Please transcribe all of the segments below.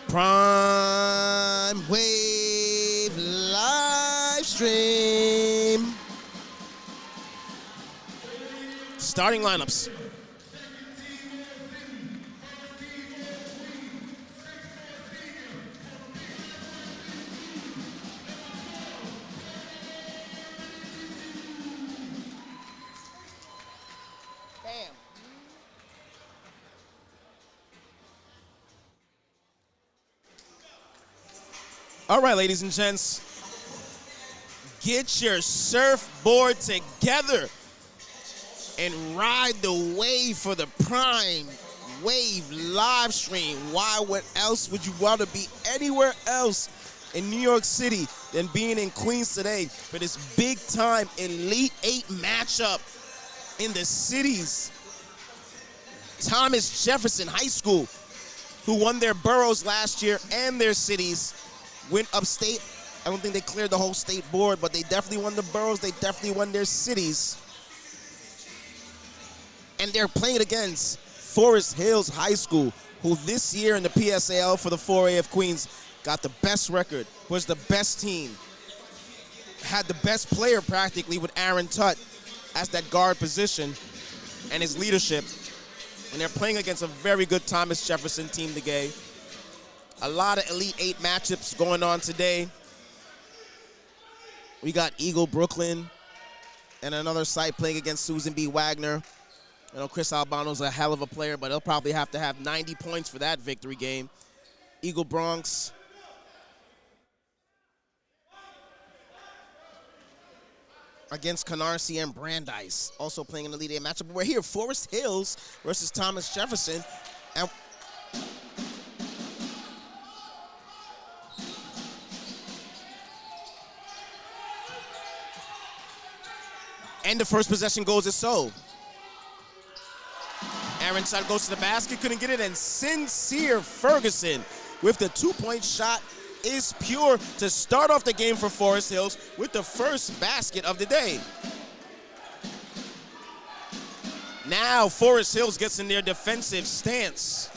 Prime Wave live stream. Starting lineups. All right, ladies and gents, get your surfboard together and ride the wave for the Prime Wave live stream. Why, what else would you want to be anywhere else in New York City than being in Queens today for this big-time Elite Eight matchup in the cities? Thomas Jefferson High School, who won their boroughs last year and their cities, went upstate. I don't think they cleared the whole state board, but they definitely won the boroughs. They definitely won their cities. And they're playing against Forest Hills High School, who this year in the PSAL for the 4A of Queens got the best record, was the best team, had the best player practically with Aaron Tutt as that guard position and his leadership. And they're playing against a very good Thomas Jefferson team today. A lot of Elite Eight matchups going on today. We got Eagle Brooklyn and another site playing against Susan B. Wagner. You know, Chris Albano's a hell of a player, but he'll probably have to have 90 points for that victory game. Eagle Bronx against Canarsie and Brandeis, also playing an Elite Eight matchup. But we're here, Forest Hills versus Thomas Jefferson. And the first possession goes as so. Aaron Tutt goes to the basket, couldn't get it, and Sincere Ferguson with the two-point shot is pure to start off the game for Forest Hills with the first basket of the day. Now Forest Hills gets in their defensive stance.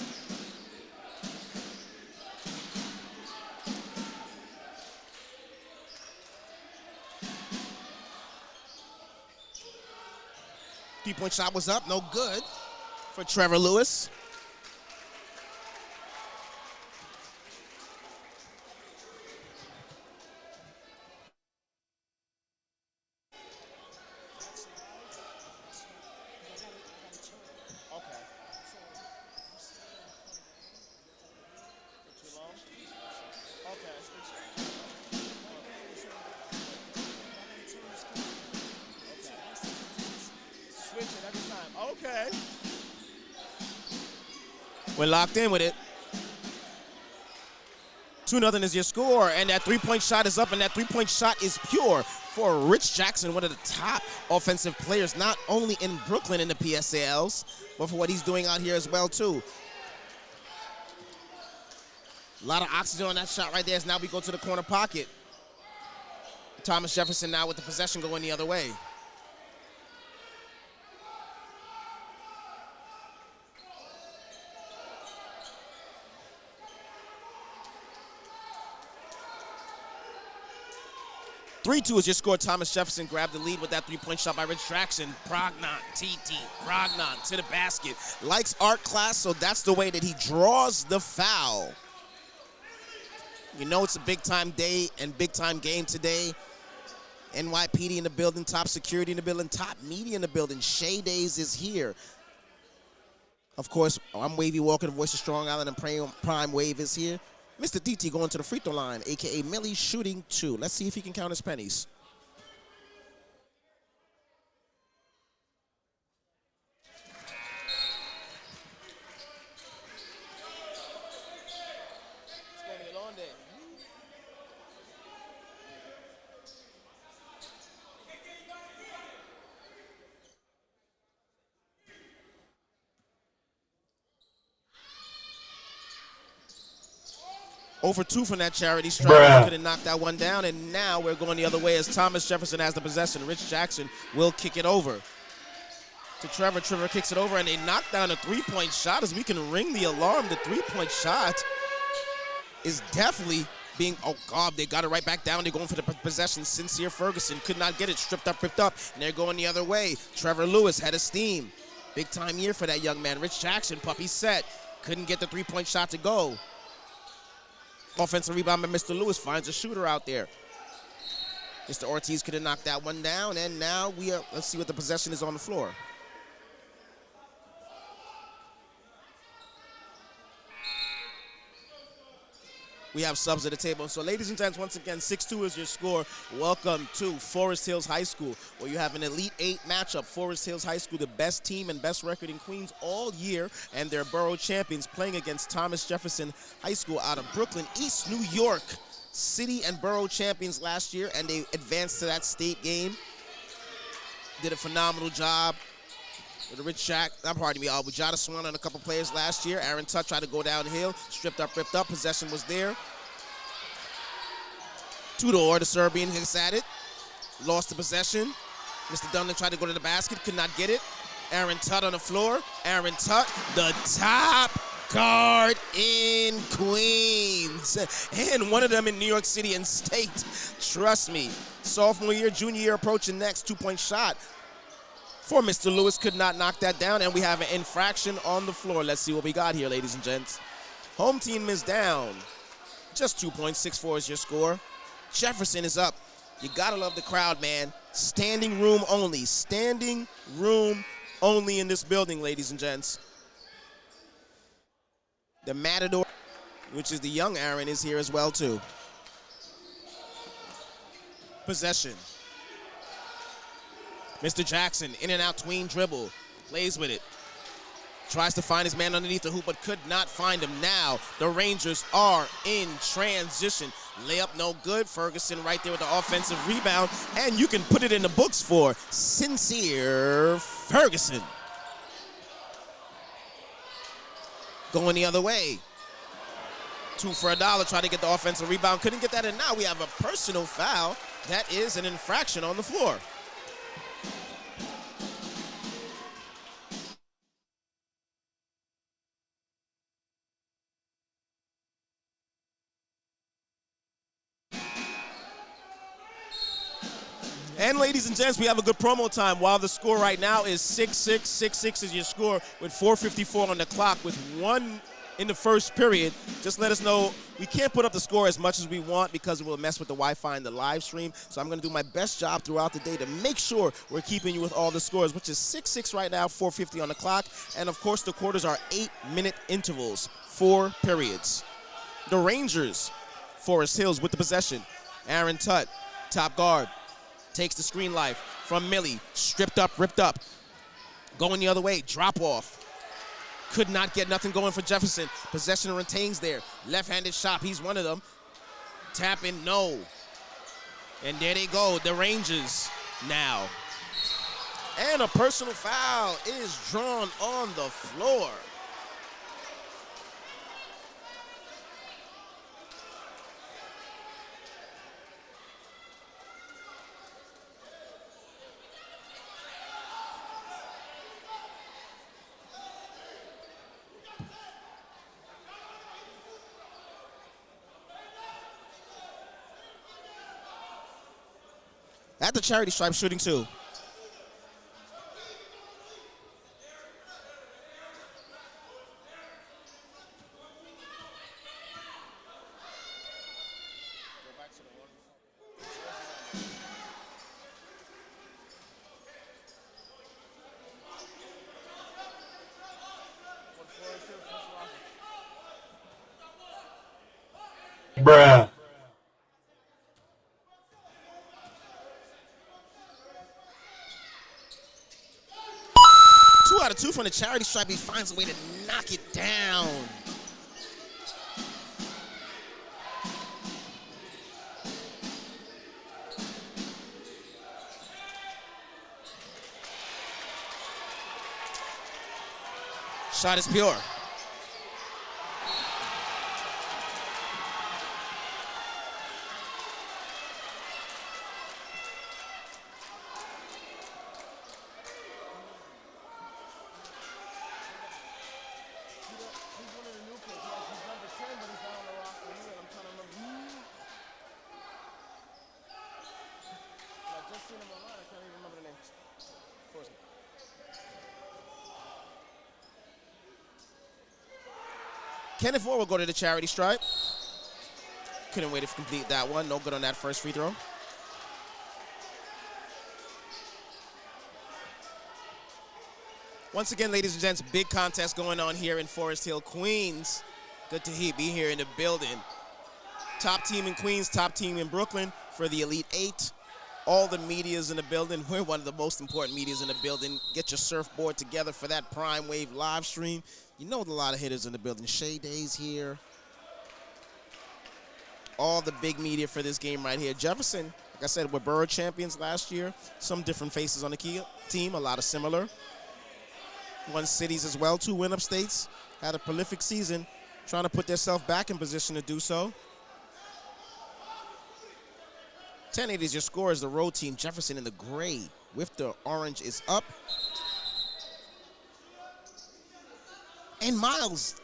Three-point shot was up, no good for Trevor Lewis. Okay. We're locked in with it. 2-0 is your score, and that three-point shot is up, and that three-point shot is pure for Rich Jackson, one of the top offensive players, not only in Brooklyn in the PSALs, but for what he's doing out here as well, too. A lot of oxygen on that shot right there as now we go to the corner pocket. Thomas Jefferson now with the possession going the other way. Three-two is your score. Thomas Jefferson grabbed the lead with that three-point shot by Rich Jackson. Brognon, TT, Brognon to the basket. Likes art class, so that's the way that he draws the foul. You know it's a big-time day and big-time game today. NYPD in the building, top security in the building, top media in the building. Shay Days is here. Of course, I'm Wavy Walker, the voice of Strong Island, and Prime Wave is here. Mr. DT going to the free throw line, a.k.a. Millie shooting two. Let's see if he can count his pennies. It's going to get on there. Over two from that charity strike. Couldn't knock that one down, and now we're going the other way as Thomas Jefferson has the possession. Rich Jackson will kick it over to Trevor. Trevor kicks it over, and they knock down a three-point shot as we can ring the alarm. The three-point shot is definitely being, oh God, they got it right back down. They're going for the possession. Sincere Ferguson could not get it. Stripped up, ripped up, and they're going the other way. Trevor Lewis had a steam. Big time year for that young man. Rich Jackson, puppy set. Couldn't get the three-point shot to go. Offensive rebound by Mr. Lewis finds a shooter out there. Mr. Ortiz could have knocked that one down, and now let's see what the possession is on the floor. We have subs at the table. So ladies and gents, once again, 6-2 is your score. Welcome to Forest Hills High School, where you have an Elite 8 matchup. Forest Hills High School, the best team and best record in Queens all year, and their borough champions playing against Thomas Jefferson High School out of Brooklyn, East New York. City and borough champions last year, and they advanced to that state game. Did a phenomenal job. With Rich Jack, with Jada Swan and a couple players last year. Aaron Tutt tried to go downhill, stripped up, ripped up. Possession was there. Tudor, the Serbian, hits at it. Lost the possession. Mr. Dunlin tried to go to the basket, could not get it. Aaron Tutt on the floor. Aaron Tutt, the top guard in Queens. And one of them in New York City and State. Trust me. Sophomore year, junior year approaching next. Two-point shot for Mr. Lewis, could not knock that down, and we have an infraction on the floor. Let's see what we got here, ladies and gents. Home team is down. Just 2 points, 6-4 is your score. Jefferson is up. You gotta love the crowd, man. Standing room only. Standing room only in this building, ladies and gents. The Matador, which is the young Aaron, is here as well, too. Possession. Mr. Jackson, in and out tween dribble, plays with it. Tries to find his man underneath the hoop, but could not find him. Now, the Rangers are in transition. Layup no good. Ferguson right there with the offensive rebound, and you can put it in the books for Sincere Ferguson. Going the other way. 2 for $1, trying to get the offensive rebound. Couldn't get that, and now we have a personal foul. That is an infraction on the floor. And ladies and gents, we have a good promo time. While the score right now is 6-6, 6-6 is your score with 4:54 on the clock with 1 in the first period. Just let us know. We can't put up the score as much as we want because it will mess with the Wi-Fi and the live stream. So I'm going to do my best job throughout the day to make sure we're keeping you with all the scores, which is 6-6 right now, 4:50 on the clock. And of course, the quarters are 8-minute intervals, 4 periods. The Rangers, Forest Hills with the possession. Aaron Tutt, top guard. Takes the screen life from Millie. Stripped up, ripped up. Going the other way, drop off. Could not get nothing going for Jefferson. Possession retains there. Left-handed shot, he's one of them. Tap in, no. And there they go, the Rangers now. And a personal foul is drawn on the floor. At the charity stripe, shooting 2. Bruh. 2 out of 2 from the charity stripe. He finds a way to knock it down. Shot is pure. Kenneth Moore will go to the charity stripe. Couldn't wait to complete that one. No good on that first free throw. Once again, ladies and gents, big contest going on here in Forest Hill, Queens. Good to be here in the building. Top team in Queens, top team in Brooklyn for the Elite Eight. All the media's in the building. We're one of the most important media's in the building. Get your surfboard together for that Prime Wave live stream. You know, a lot of hitters in the building. Shea Day's here. All the big media for this game right here. Jefferson, like I said, we're borough champions last year. Some different faces on the team, a lot of similar. Won cities as well, 2 win-up states. Had a prolific season, trying to put themselves back in position to do so. 10-8 is your score as the road team. Jefferson in the gray with the orange is up. And Miles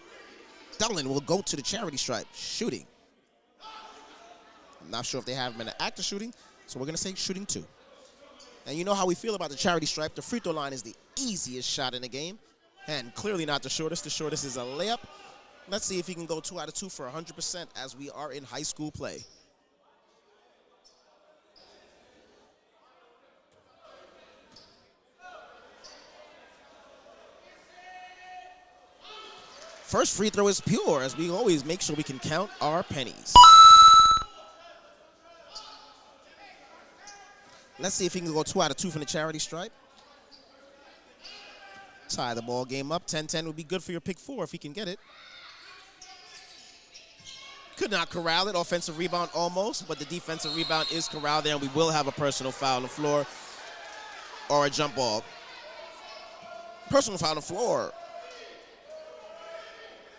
Dillon will go to the charity stripe, shooting. I'm not sure if they have him in the act of shooting, so we're going to say shooting 2. And you know how we feel about the charity stripe. The free throw line is the easiest shot in the game, and clearly not the shortest. The shortest is a layup. Let's see if he can go 2 out of 2 for 100% as we are in high school play. First free throw is pure, as we always make sure we can count our pennies. Let's see if he can go 2 out of 2 from the charity stripe. Tie the ball game up. 10-10 would be good for your pick 4 if he can get it. Could not corral it. Offensive rebound almost, but the defensive rebound is corralled there, and we will have a personal foul on the floor or a jump ball. Personal foul on the floor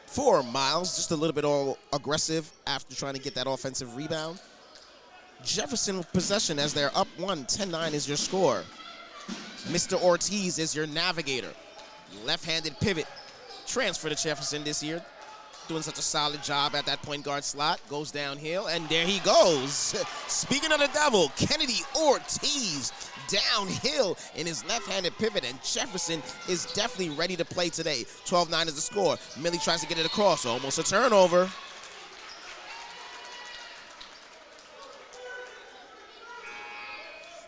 for Miles, just a little bit all aggressive after trying to get that offensive rebound. Jefferson with possession as they're up 1. 10-9 is your score. Mr. Ortiz is your navigator. Left-handed pivot. Transfer to Jefferson this year. Doing such a solid job at that point guard slot. Goes downhill, and there he goes. Speaking of the devil, Kennedy Ortiz downhill in his left-handed pivot, and Jefferson is definitely ready to play today. 12-9 is the score. Millie tries to get it across. Almost a turnover.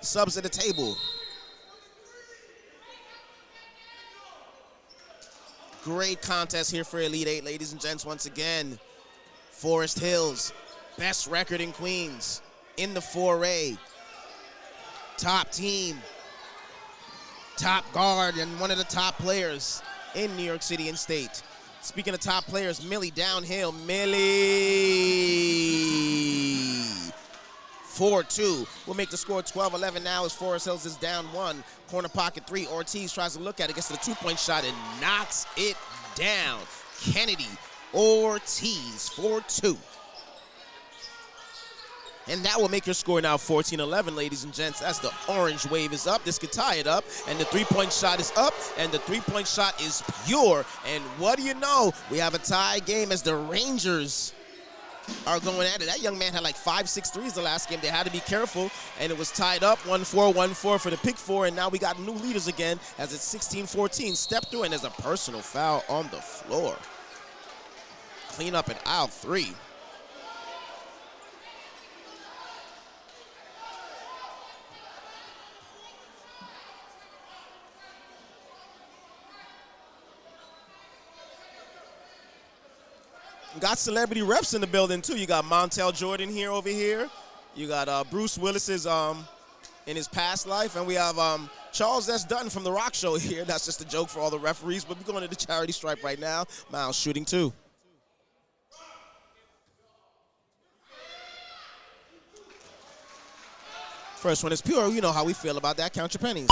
Subs at the table. Great contest here for Elite Eight, ladies and gents. Once again, Forest Hills, best record in Queens, in the 4A. Top team, top guard, and one of the top players in New York City and state. Speaking of top players, Millie downhill. Millie. 4-2 will make the score 12-11 now as Forest Hills is down 1. Corner pocket 3. Ortiz tries to look at it, gets to the 2-point shot and knocks it down. Kennedy Ortiz, 4-2. And that will make your score now 14-11, ladies and gents, as the orange wave is up. This could tie it up, and the 3-point shot is up, and the 3-point shot is pure. And what do you know? We have a tie game as the Rangers are going at it. That young man had like 5-6 threes the last game. They had to be careful, and it was tied up 1-4, 1-4 for the pick 4, and now we got new leaders again as it's 16-14. Step through, and there's a personal foul on the floor. Clean up at aisle 3. Got celebrity refs in the building, too. You got Montel Jordan here over here. You got Bruce Willis's in his past life. And we have Charles S. Dutton from The Rock Show here. That's just a joke for all the referees. But we're going to the charity stripe right now. Miles shooting 2. First one is pure. You know how we feel about that. Count your pennies.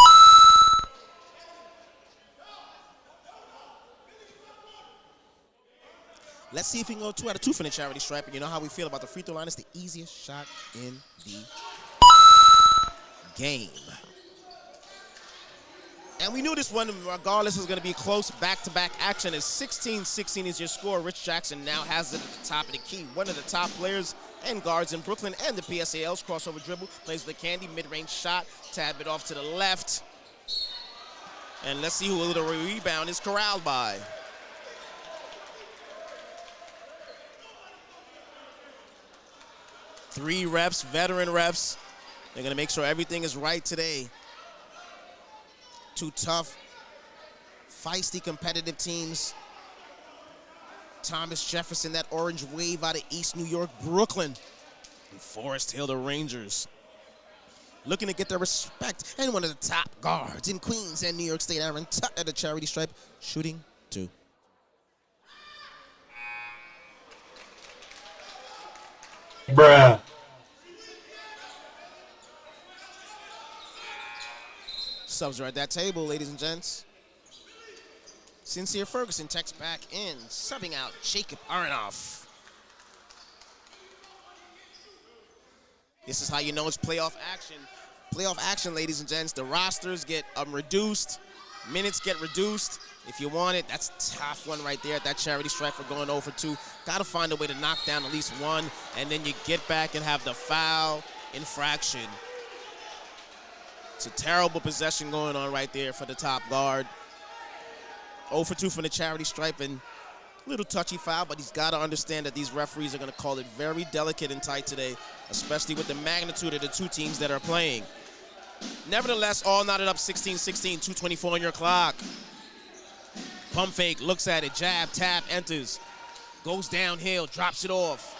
Let's see if we can go 2 out of 2 from the charity stripe. And you know how we feel about the free throw line. It's the easiest shot in the game. And we knew this one, regardless, was going to be close. Back-to-back action is 16-16 is your score. Rich Jackson now has it at the top of the key. One of the top players and guards in Brooklyn and the PSAL's crossover dribble. Plays with the candy, mid-range shot. Tab it off to the left. And let's see who the rebound is corralled by. 3 refs, veteran refs. They're going to make sure everything is right today. 2 tough, feisty, competitive teams. Thomas Jefferson, that orange wave out of East New York, Brooklyn. And Forest Hill, the Rangers. Looking to get their respect. And one of the top guards in Queens and New York State, Aaron Tutt at the charity stripe, shooting 2. Bruh. Subs are at that table, ladies and gents. Sincere Ferguson checks back in, subbing out Jacob Aronoff. This is how you know it's playoff action. Playoff action, ladies and gents. The rosters get reduced, minutes get reduced. If you want it, that's a tough one right there at that charity stripe for going 0 for 2. Got to find a way to knock down at least one, and then you get back and have the foul infraction. It's a terrible possession going on right there for the top guard. 0 for 2 from the charity stripe, and a little touchy foul, but he's got to understand that these referees are going to call it very delicate and tight today, especially with the magnitude of the 2 teams that are playing. Nevertheless, all knotted up 16-16, 2:24 on your clock. Pump fake, looks at it, jab, tap, enters. Goes downhill, drops it off.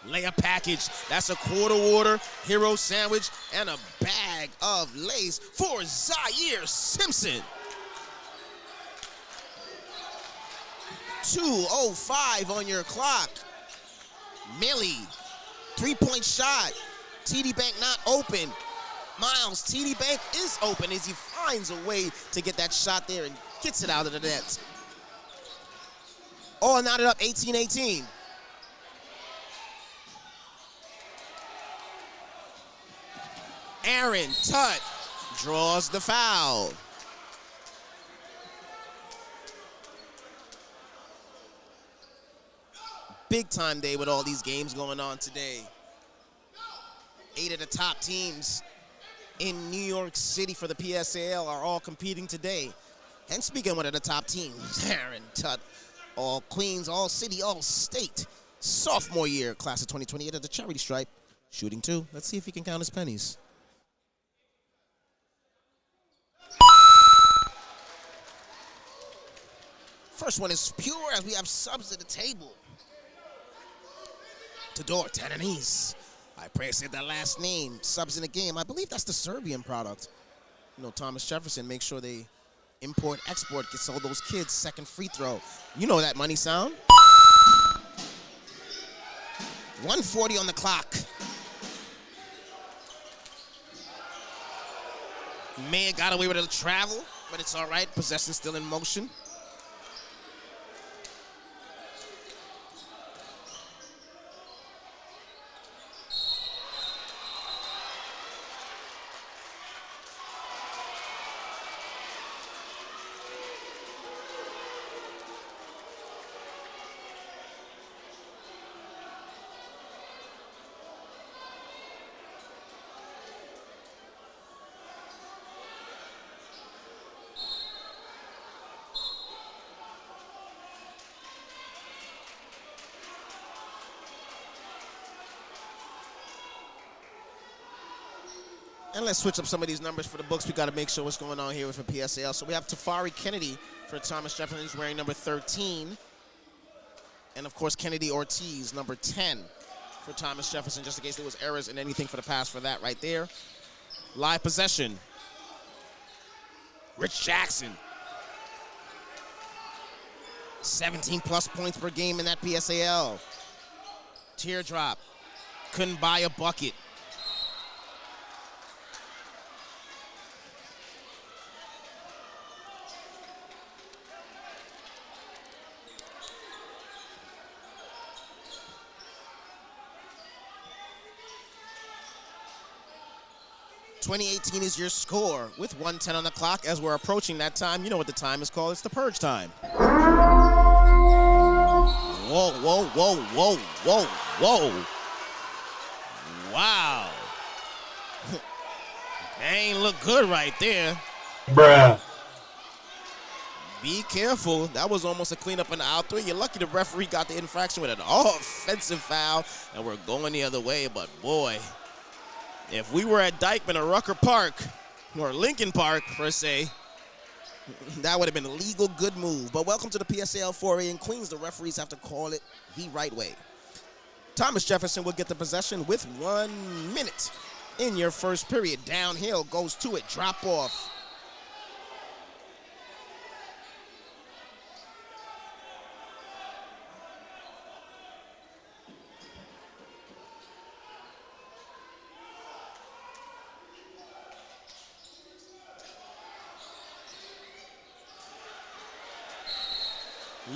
Layup package, that's a quarter water, hero sandwich, and a bag of lace for Zaire Simpson. 2:05 on your clock. Millie, 3-point shot. TD Bank not open. Miles, TD Bank is open as he finds a way to get that shot there and gets it out of the net. All knotted up 18-18. Aaron Tutt draws the foul. Big time day with all these games going on today. 8 of the top teams in New York City for the PSAL are all competing today. And speaking of one of the top teams, Aaron Tutt, all Queens, all City, all State, sophomore year, class of 2028 at the charity stripe, shooting 2. Let's see if he can count his pennies. First one is pure as we have subs at the table. Todor Tananese. I pray I said that last name. Subs in the game. I believe that's the Serbian product. You know, Thomas Jefferson, make sure they import, export, gets all those kids second free throw. You know that money sound. 1:40 on the clock. Man got away with a travel, but it's all right. Possession still in motion. And let's switch up some of these numbers for the books. We got to make sure what's going on here with the PSAL. So we have Tafari Kennedy for Thomas Jefferson, who's wearing number 13. And, of course, Kennedy Ortiz, number 10 for Thomas Jefferson, just in case there was errors in anything for the pass for that right there. Live possession. Rich Jackson. 17-plus points per game in that PSAL. Teardrop. Couldn't buy a bucket. .2018 is your score with 1:10 on the clock. As we're approaching that time, you know what the time is called. It's the purge time. Whoa, whoa, whoa, whoa, whoa, whoa. Wow. That ain't look good right there. Bruh. Be careful. That was almost a cleanup in the out three. You're lucky the referee got the infraction with an offensive foul, and we're going the other way. But, boy, if we were at Dykeman or Rucker Park, or Lincoln Park, per se, that would have been a legal good move. But welcome to the PSAL 4A in Queens. The referees have to call it the right way. Thomas Jefferson will get the possession with 1 minute in your first period. Downhill, goes to it, drop off.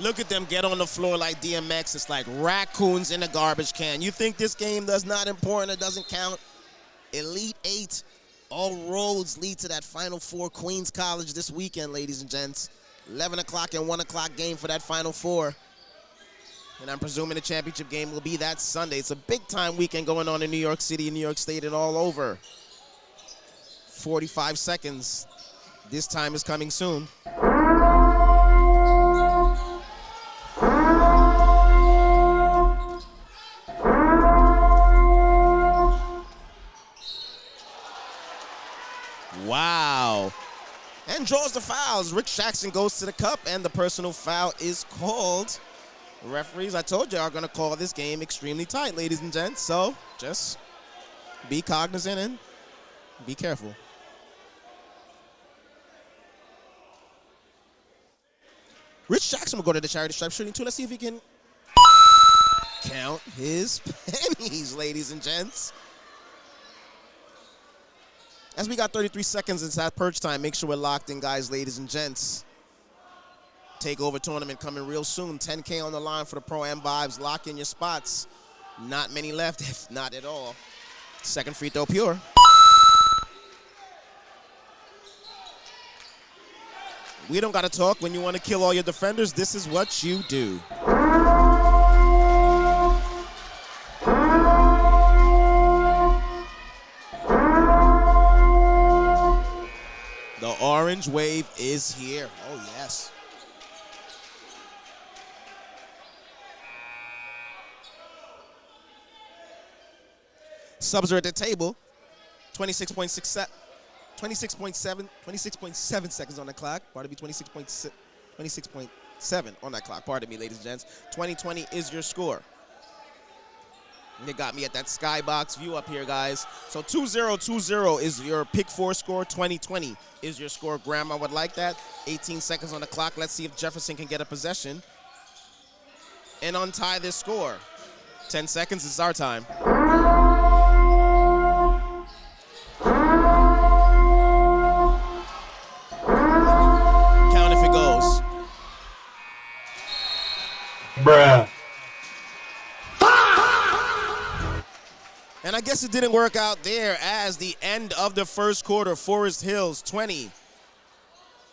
Look at them get on the floor like DMX. It's like raccoons in a garbage can. You think this game does not important or doesn't count? Elite Eight, all roads lead to that Final Four. Queens College this weekend, ladies and gents. 11 o'clock and 1 o'clock game for that Final Four. And I'm presuming the championship game will be that Sunday. It's a big-time weekend going on in New York City, and New York State, and all over. 45 seconds. This time is coming soon. Wow. And draws the fouls. Rick Jackson goes to the cup, and the personal foul is called. The referees, I told you, are going to call this game extremely tight, ladies and gents. So just be cognizant and be careful. Rich Jackson will go to the charity stripe shooting two. Let's see if he can count his pennies, ladies and gents. As we got 33 seconds, it's at purge time. Make sure we're locked in, guys, ladies and gents. TakeOva tournament coming real soon. 10K on the line for the Pro-Am vibes. Lock in your spots. Not many left, if not at all. Second free throw pure. We don't got to talk. When you want to kill all your defenders, this is what you do. The orange wave is here. Oh, yes. Subs are at the table. 26.7 seconds on the clock. Pardon me, 26.7 on that clock. Pardon me, ladies and gents. 2020 is your score. And they got me at that skybox view up here, guys. So 2020 is your pick four score. 2020 is your score. Grandma would like that. 18 seconds on the clock. Let's see if Jefferson can get a possession and untie this score. 10 seconds, it's our time. Count if it goes. Bruh. And I guess it didn't work out there as the end of the first quarter. Forest Hills 20.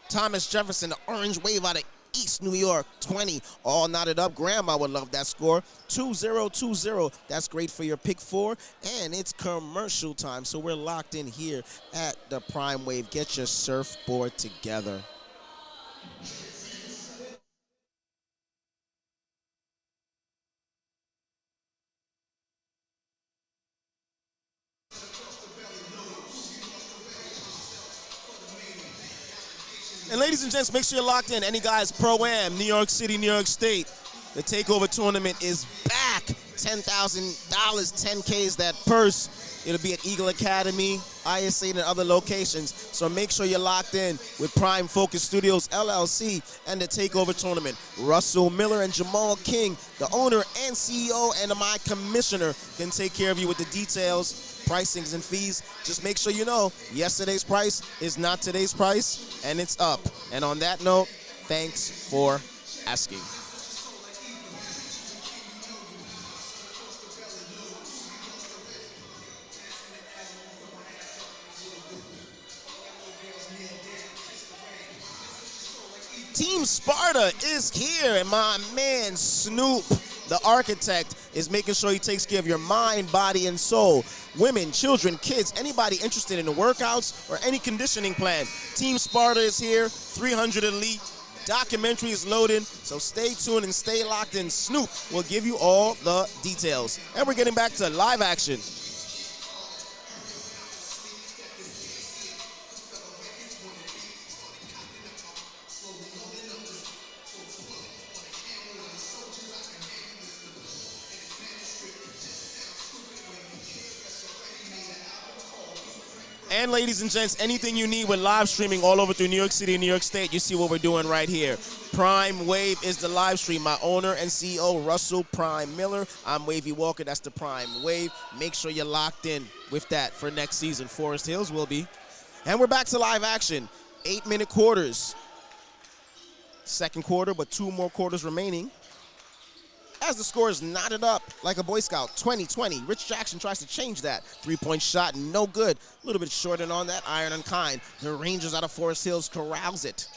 Thomas Jefferson, the orange wave out of East New York 20. All knotted up. Grandma would love that score. 2020. That's great for your pick four. And it's commercial time. So we're locked in here at the Prime Wave. Get your surfboard together. And ladies and gents, make sure you're locked in. Any guys Pro-Am, New York City, New York State. The TakeOva tournament is back. $10,000, 10K is that purse. It'll be at Eagle Academy, ISA, and other locations. So make sure you're locked in with Prime Focus Studios, LLC, and the TakeOva tournament. Russell Miller and Jamal King, the owner and CEO and my commissioner, can take care of you with the details, pricings, and fees. Just make sure you know yesterday's price is not today's price, and it's up. And on that note, thanks for asking. Team Sparta is here, and my man Snoop, the architect, is making sure he takes care of your mind, body, and soul. Women, children, kids, anybody interested in the workouts or any conditioning plan. Team Sparta is here, 300 elite, documentary is loading, so stay tuned and stay locked in. Snoop will give you all the details. And we're getting back to live action. And ladies and gents, anything you need with live streaming all over through New York City and New York State, you see what we're doing right here. Prime Wave is the live stream. My owner and CEO, Russell Prime Miller. I'm Wavy Walker. That's the Prime Wave. Make sure you're locked in with that for next season. Forest Hills will be. And we're back to live action. 8-minute quarters. Second quarter, but 2 more quarters remaining. As the score is knotted up like a Boy Scout, 20-20. Rich Jackson tries to change that. 3-point shot, no good. A little bit short on that, iron unkind. The Rangers out of Forest Hills corrals it.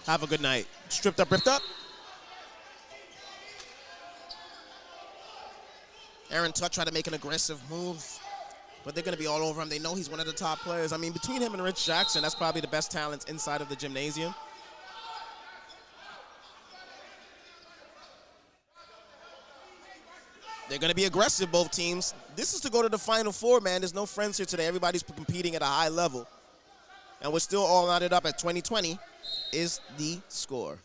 Have a good night. Stripped up, ripped up. Aaron Tutt tried to make an aggressive move, but they're going to be all over him. They know he's one of the top players. I mean, between him and Rich Jackson, that's probably the best talents inside of the gymnasium. They're going to be aggressive, both teams. This is to go to the Final Four, man. There's no friends here today. Everybody's competing at a high level. And we're still all knotted up at 20-20 is the score.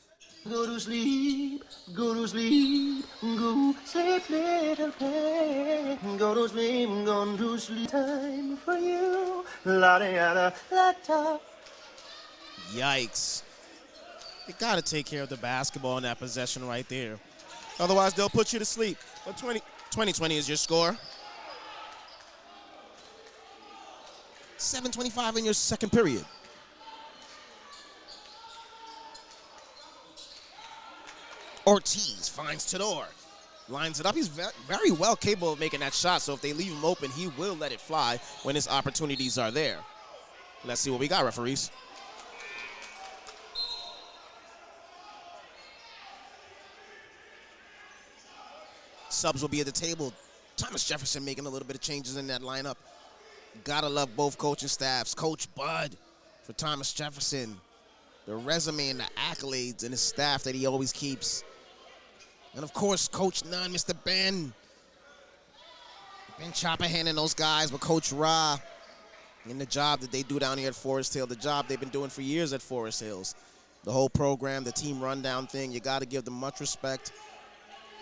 Go to sleep, go to sleep, go sleep, little pet. Go to sleep, gone to sleep. Time for you. La da da da da. Yikes. You got to take care of the basketball in that possession right there. Otherwise, they'll put you to sleep. But 20-20 is your score. 7:25 in your second period. Ortiz finds Tador. Lines it up. He's very well capable of making that shot, so if they leave him open, he will let it fly when his opportunities are there. Let's see what we got, referees. Subs will be at the table. Thomas Jefferson making a little bit of changes in that lineup. Gotta love both coaching staffs. Coach Bud for Thomas Jefferson. The resume and the accolades and his staff that he always keeps. And, of course, Coach Nunn, Mr. Ben Chopperhand and those guys with Coach Ra in the job that they do down here at Forest Hill, the job they've been doing for years at Forest Hills. The whole program, the team rundown thing, you got to give them much respect.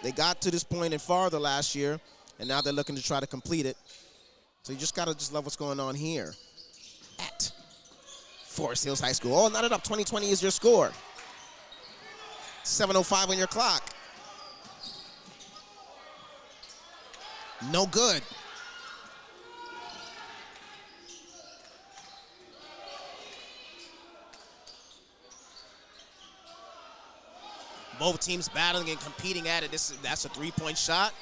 They got to this point and farther last year, and now they're looking to try to complete it. So you just got to love what's going on here at Forest Hills High School. Oh, knotted up. 20-20 is your score. 7:05 on your clock. No good. Both teams battling and competing at it. That's a 3-point shot.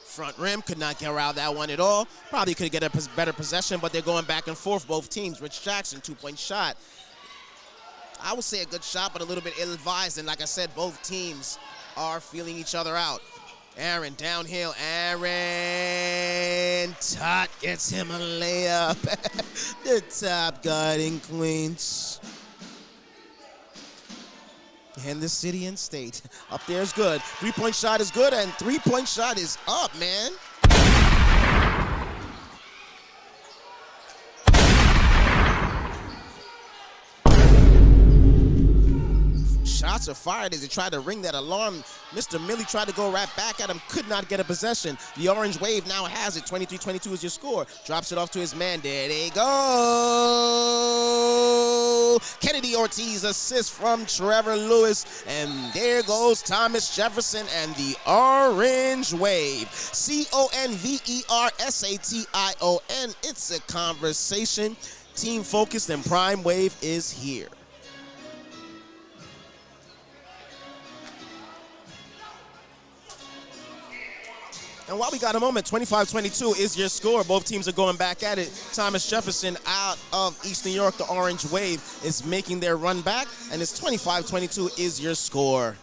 Front rim, could not get around that one at all. Probably could get a better possession, but they're going back and forth, both teams. Rich Jackson, 2-point shot. I would say a good shot, but a little bit ill-advised. And like I said, both teams are feeling each other out. Aaron downhill. Aaron Tutt gets him a layup. The top guarding clinch. And the city and state. Up there is good. 3-point shot is good, and 3-point shot is up, man. Shots are fired as he tried to ring that alarm. Mr. Millie tried to go right back at him, could not get a possession. The Orange Wave now has it. 23-22 is your score. Drops it off to his man. There they go. Kennedy Ortiz assist from Trevor Lewis. And there goes Thomas Jefferson and the Orange Wave. CONVERSATION. It's a conversation. Team focused and Prime Wave is here. And while we got a moment, 25-22 is your score. Both teams are going back at it. Thomas Jefferson out of East New York, the Orange Wave, is making their run back, and it's 25-22 is your score.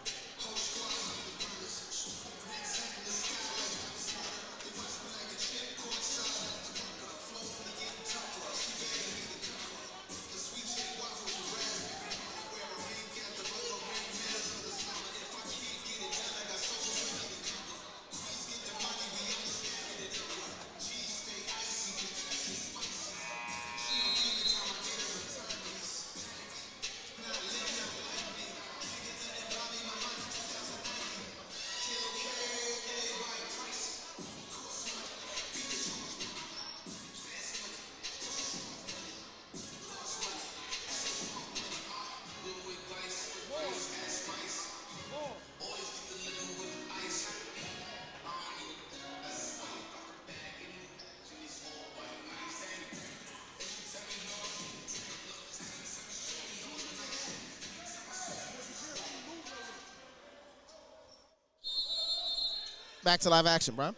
Back to live action, bro.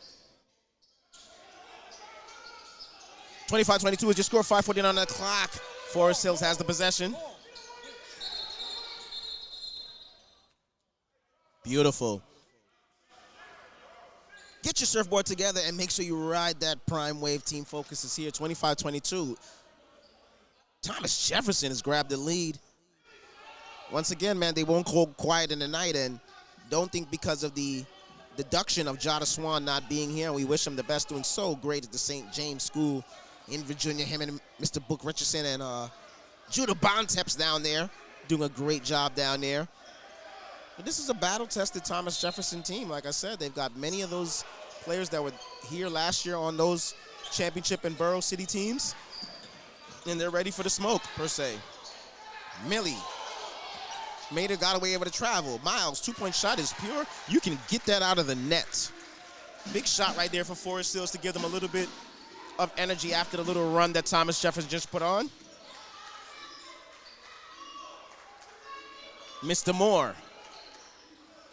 25-22 is your score, 5:49 on the clock. Forest Hills has the possession. Beautiful. Get your surfboard together and make sure you ride that prime wave. Team Focus is here, 25-22. Thomas Jefferson has grabbed the lead. Once again, man, they won't go quiet in the night, and don't think because of the deduction of Jada Swan not being here, and we wish him the best, doing so great at the St. James School in Virginia. Him and Mr. Book Richardson and Judah Bontep's down there doing a great job down there. But this is a battle-tested Thomas Jefferson team. Like I said, they've got many of those players that were here last year on those championship and Borough City teams, and they're ready for the smoke, per se. Millie. Mater got away able to travel. Miles, two-point shot is pure. You can get that out of the net. Big shot right there for Forest Hills to give them a little bit of energy after the little run that Thomas Jefferson just put on. Mr. Moore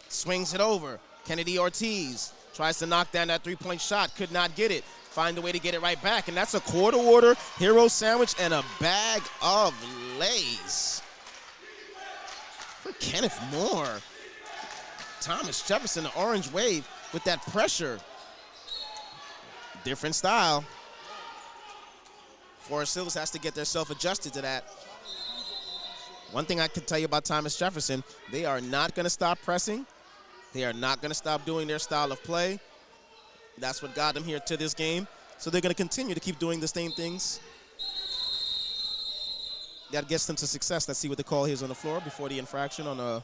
swings it over. Kennedy Ortiz tries to knock down that three-point shot. Could not get it. Find a way to get it right back. And that's a quarter order hero sandwich and a bag of Lay's. For Kenneth Moore. Thomas Jefferson, the Orange Wave, with that pressure. Different style. Forest Hills has to get themselves adjusted to that. One thing I can tell you about Thomas Jefferson, they are not going to stop pressing. They are not going to stop doing their style of play. That's what got them here to this game. So they're going to continue to keep doing the same things. That gets them to success. Let's see what the call is on the floor before the infraction on a.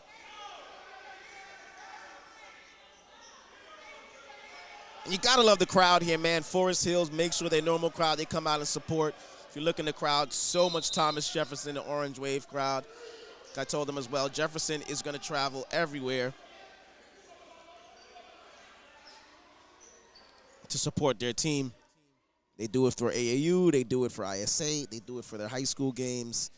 You gotta love the crowd here, man. Forest Hills, make sure their normal crowd, they come out and support. If you look in the crowd, so much Thomas Jefferson, the Orange Wave crowd. I told them as well, Jefferson is gonna travel everywhere to support their team. They do it for AAU, they do it for ISA, they do it for their high school games.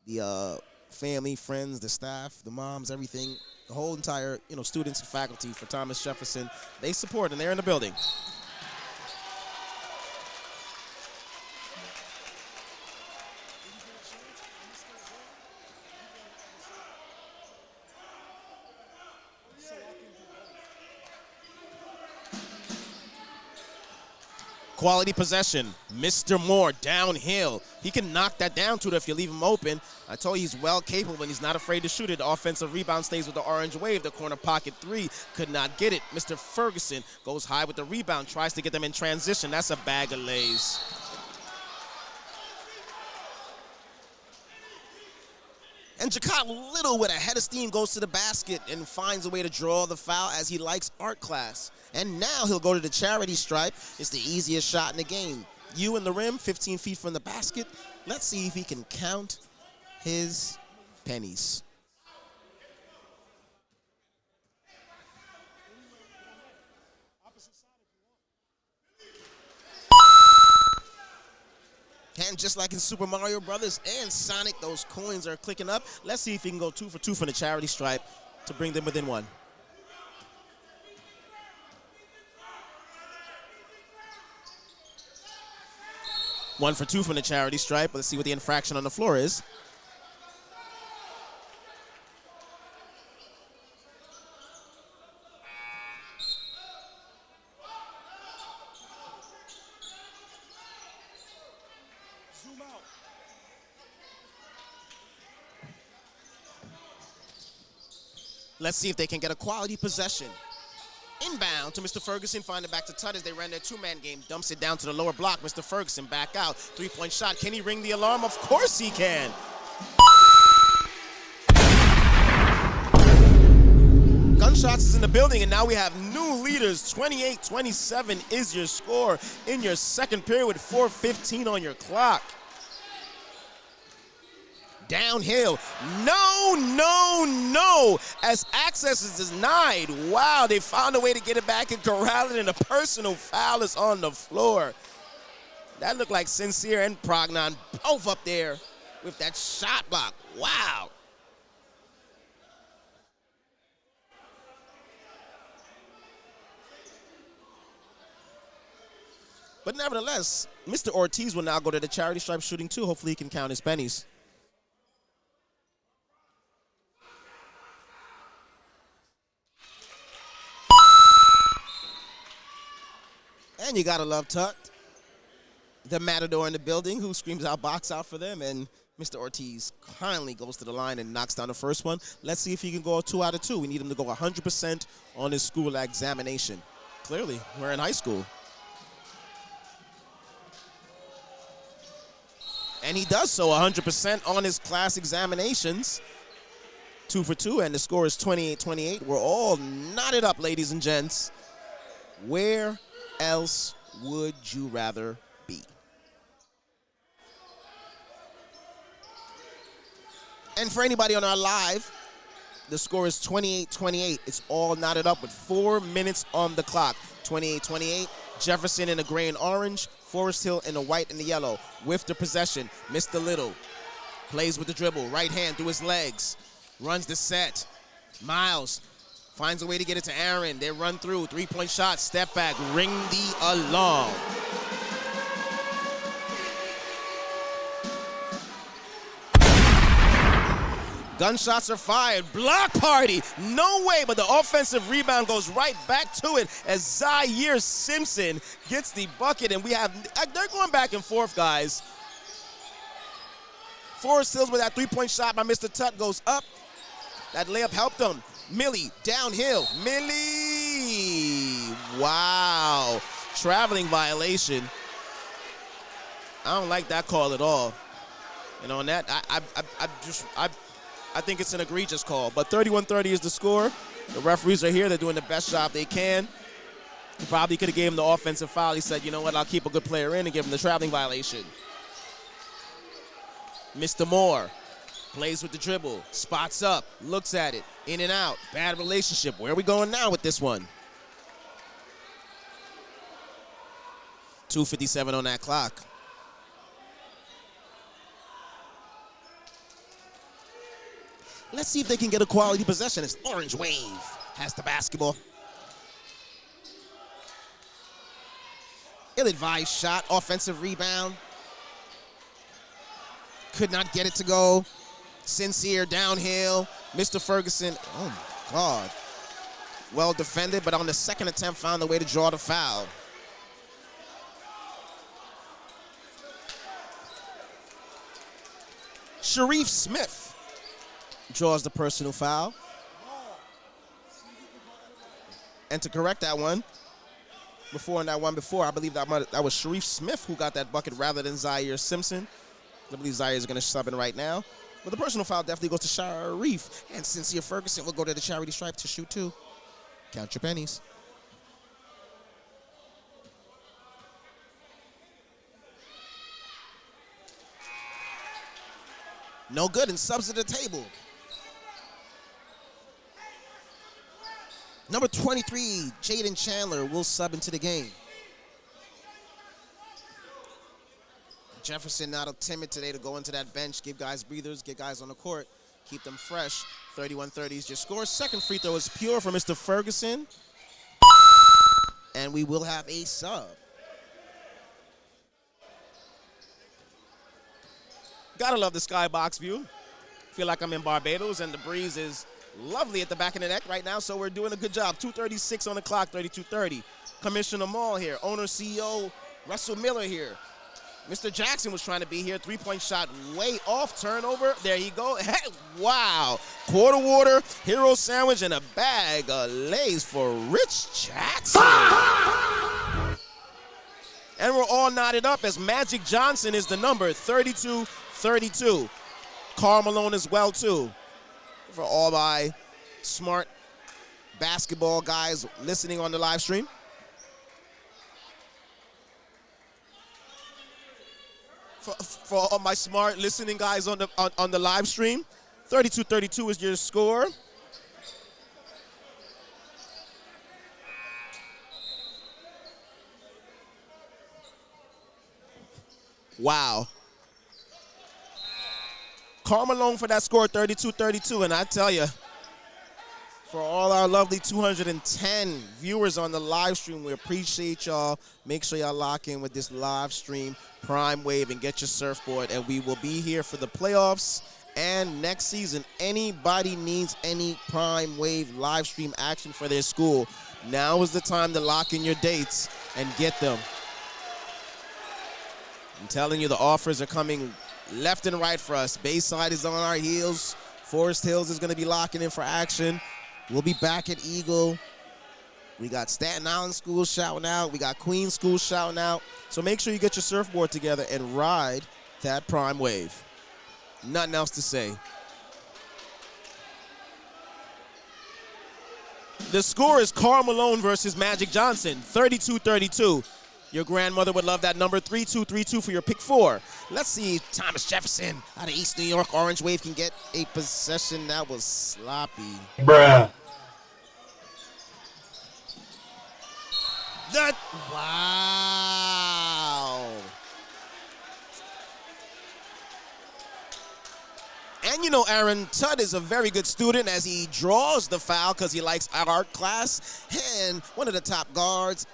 The family, friends, the staff, the moms, everything, the whole entire, students and faculty for Thomas Jefferson, they support and they're in the building. Quality possession. Mr. Moore downhill. He can knock that down to it if you leave him open. I told you he's well capable and he's not afraid to shoot it. The offensive rebound stays with the Orange Wave. The corner pocket three could not get it. Mr. Ferguson goes high with the rebound, tries to get them in transition. That's a bag of Lays. And Jacott Little with a head of steam goes to the basket and finds a way to draw the foul as he likes art class. And now he'll go to the charity stripe. It's the easiest shot in the game. You in the rim, 15 feet from the basket. Let's see if he can count his pennies. And just like in Super Mario Brothers and Sonic, those coins are clicking up. Let's see if he can go 2 for 2 from the charity stripe to bring them within one. 1 for 2 from the charity stripe. Let's see what the infraction on the floor is. Let's see if they can get a quality possession. Inbound to Mr. Ferguson, find it back to Tutt as they ran their two-man game. Dumps it down to the lower block. Mr. Ferguson back out. Three-point shot. Can he ring the alarm? Of course he can. Gunshots is in the building, and now we have new leaders. 28-27 is your score in your second period with 4:15 on your clock. Downhill. No, no, no. As access is denied. Wow, they found a way to get it back and corral it, and a personal foul is on the floor. That looked like Sincere and Prognon both up there with that shot block. Wow. But nevertheless, Mr. Ortiz will now go to the charity stripe shooting too. Hopefully he can count his pennies. And you gotta love Tuck, the matador in the building, who screams out box out for them. And Mr. Ortiz kindly goes to the line and knocks down the first one. Let's see if he can go 2 out of 2. We need him to go 100% on his school examination. Clearly, we're in high school. And he does so 100% on his class examinations. 2 for 2, and the score is 28-28. We're all knotted up, ladies and gents. Where else would you rather be? And for anybody on our live, the score is 28-28. It's all knotted up with 4 minutes on the clock. 28-28. Jefferson in the gray and orange. Forest Hill in the white and the yellow. With the possession, Mr. Little plays with the dribble. Right hand through his legs. Runs the set. Miles finds a way to get it to Aaron. They run through. 3-point shot. Step back. Ring the alarm. Gunshots are fired. Block party. No way, but the offensive rebound goes right back to it as Zaire Simpson gets the bucket, and they're going back and forth, guys. Forest Hills with that 3-point shot by Mr. Tutt goes up. That layup helped them. Millie, downhill. Millie. Wow. Traveling violation. I don't like that call at all. And on that, I think it's an egregious call. But 31-30 is the score. The referees are here. They're doing the best job they can. He probably could have gave him the offensive foul. He said, you know what, I'll keep a good player in and give him the traveling violation. Mr. Moore plays with the dribble, spots up, looks at it, in and out. Bad relationship. Where are we going now with this one? 2:57 on that clock. Let's see if they can get a quality possession. It's Orange Wave has the basketball. Ill-advised shot, offensive rebound. Could not get it to go. Sincere downhill. Mr. Ferguson, oh my God. Well defended, but on the second attempt found a way to draw the foul. Sharif Smith draws the personal foul. And to correct that one, I believe that was Sharif Smith who got that bucket rather than Zaire Simpson. I believe Zaire is going to sub in right now. But the personal foul definitely goes to Sharif. And Sincere Ferguson will go to the charity stripe to shoot too. Count your pennies. No good, and subs at the table. Number 23, Jaden Chandler will sub into the game. Jefferson not timid today to go into that bench, give guys breathers, get guys on the court, keep them fresh. 31-30 is your score. Second free throw is pure for Mr. Ferguson. And we will have a sub. Gotta love the skybox view. Feel like I'm in Barbados, and the breeze is lovely at the back of the neck right now, so we're doing a good job. 2:36 on the clock, 32:30. Commissioner Mall here. Owner, CEO Russell Miller here. Mr. Jackson was trying to be here. Three-point shot way off. Turnover. There you go. Hey, wow. Quarter water, hero sandwich, and a bag of Lay's for Rich Jackson. And we're all knotted up as Magic Johnson is the number, 32-32. Karl Malone as well, too. For all my smart basketball guys listening on the live stream. For all my smart listening guys on the live stream, 32-32 is your score. Wow. Karl Malone for that score, 32-32, and I tell you, for all our lovely 210 viewers on the live stream, we appreciate y'all. Make sure y'all lock in with this live stream, Prime Wave, and get your surfboard. And we will be here for the playoffs and next season. Anybody needs any Prime Wave live stream action for their school, now is the time to lock in your dates and get them. I'm telling you, the offers are coming left and right for us. Bayside is on our heels. Forest Hills is going to be locking in for action. We'll be back at Eagle. We got Staten Island schools shouting out. We got Queens schools shouting out. So make sure you get your surfboard together and ride that Prime Wave. Nothing else to say. The score is Karl Malone versus Magic Johnson, 32-32. Your grandmother would love that number, 3232 for your pick 4. Let's see if Thomas Jefferson out of East New York, Orange Wave can get a possession. That was sloppy. Bruh. Wow. And you know, Aaron Tudd is a very good student as he draws the foul because he likes art class. And one of the top guards,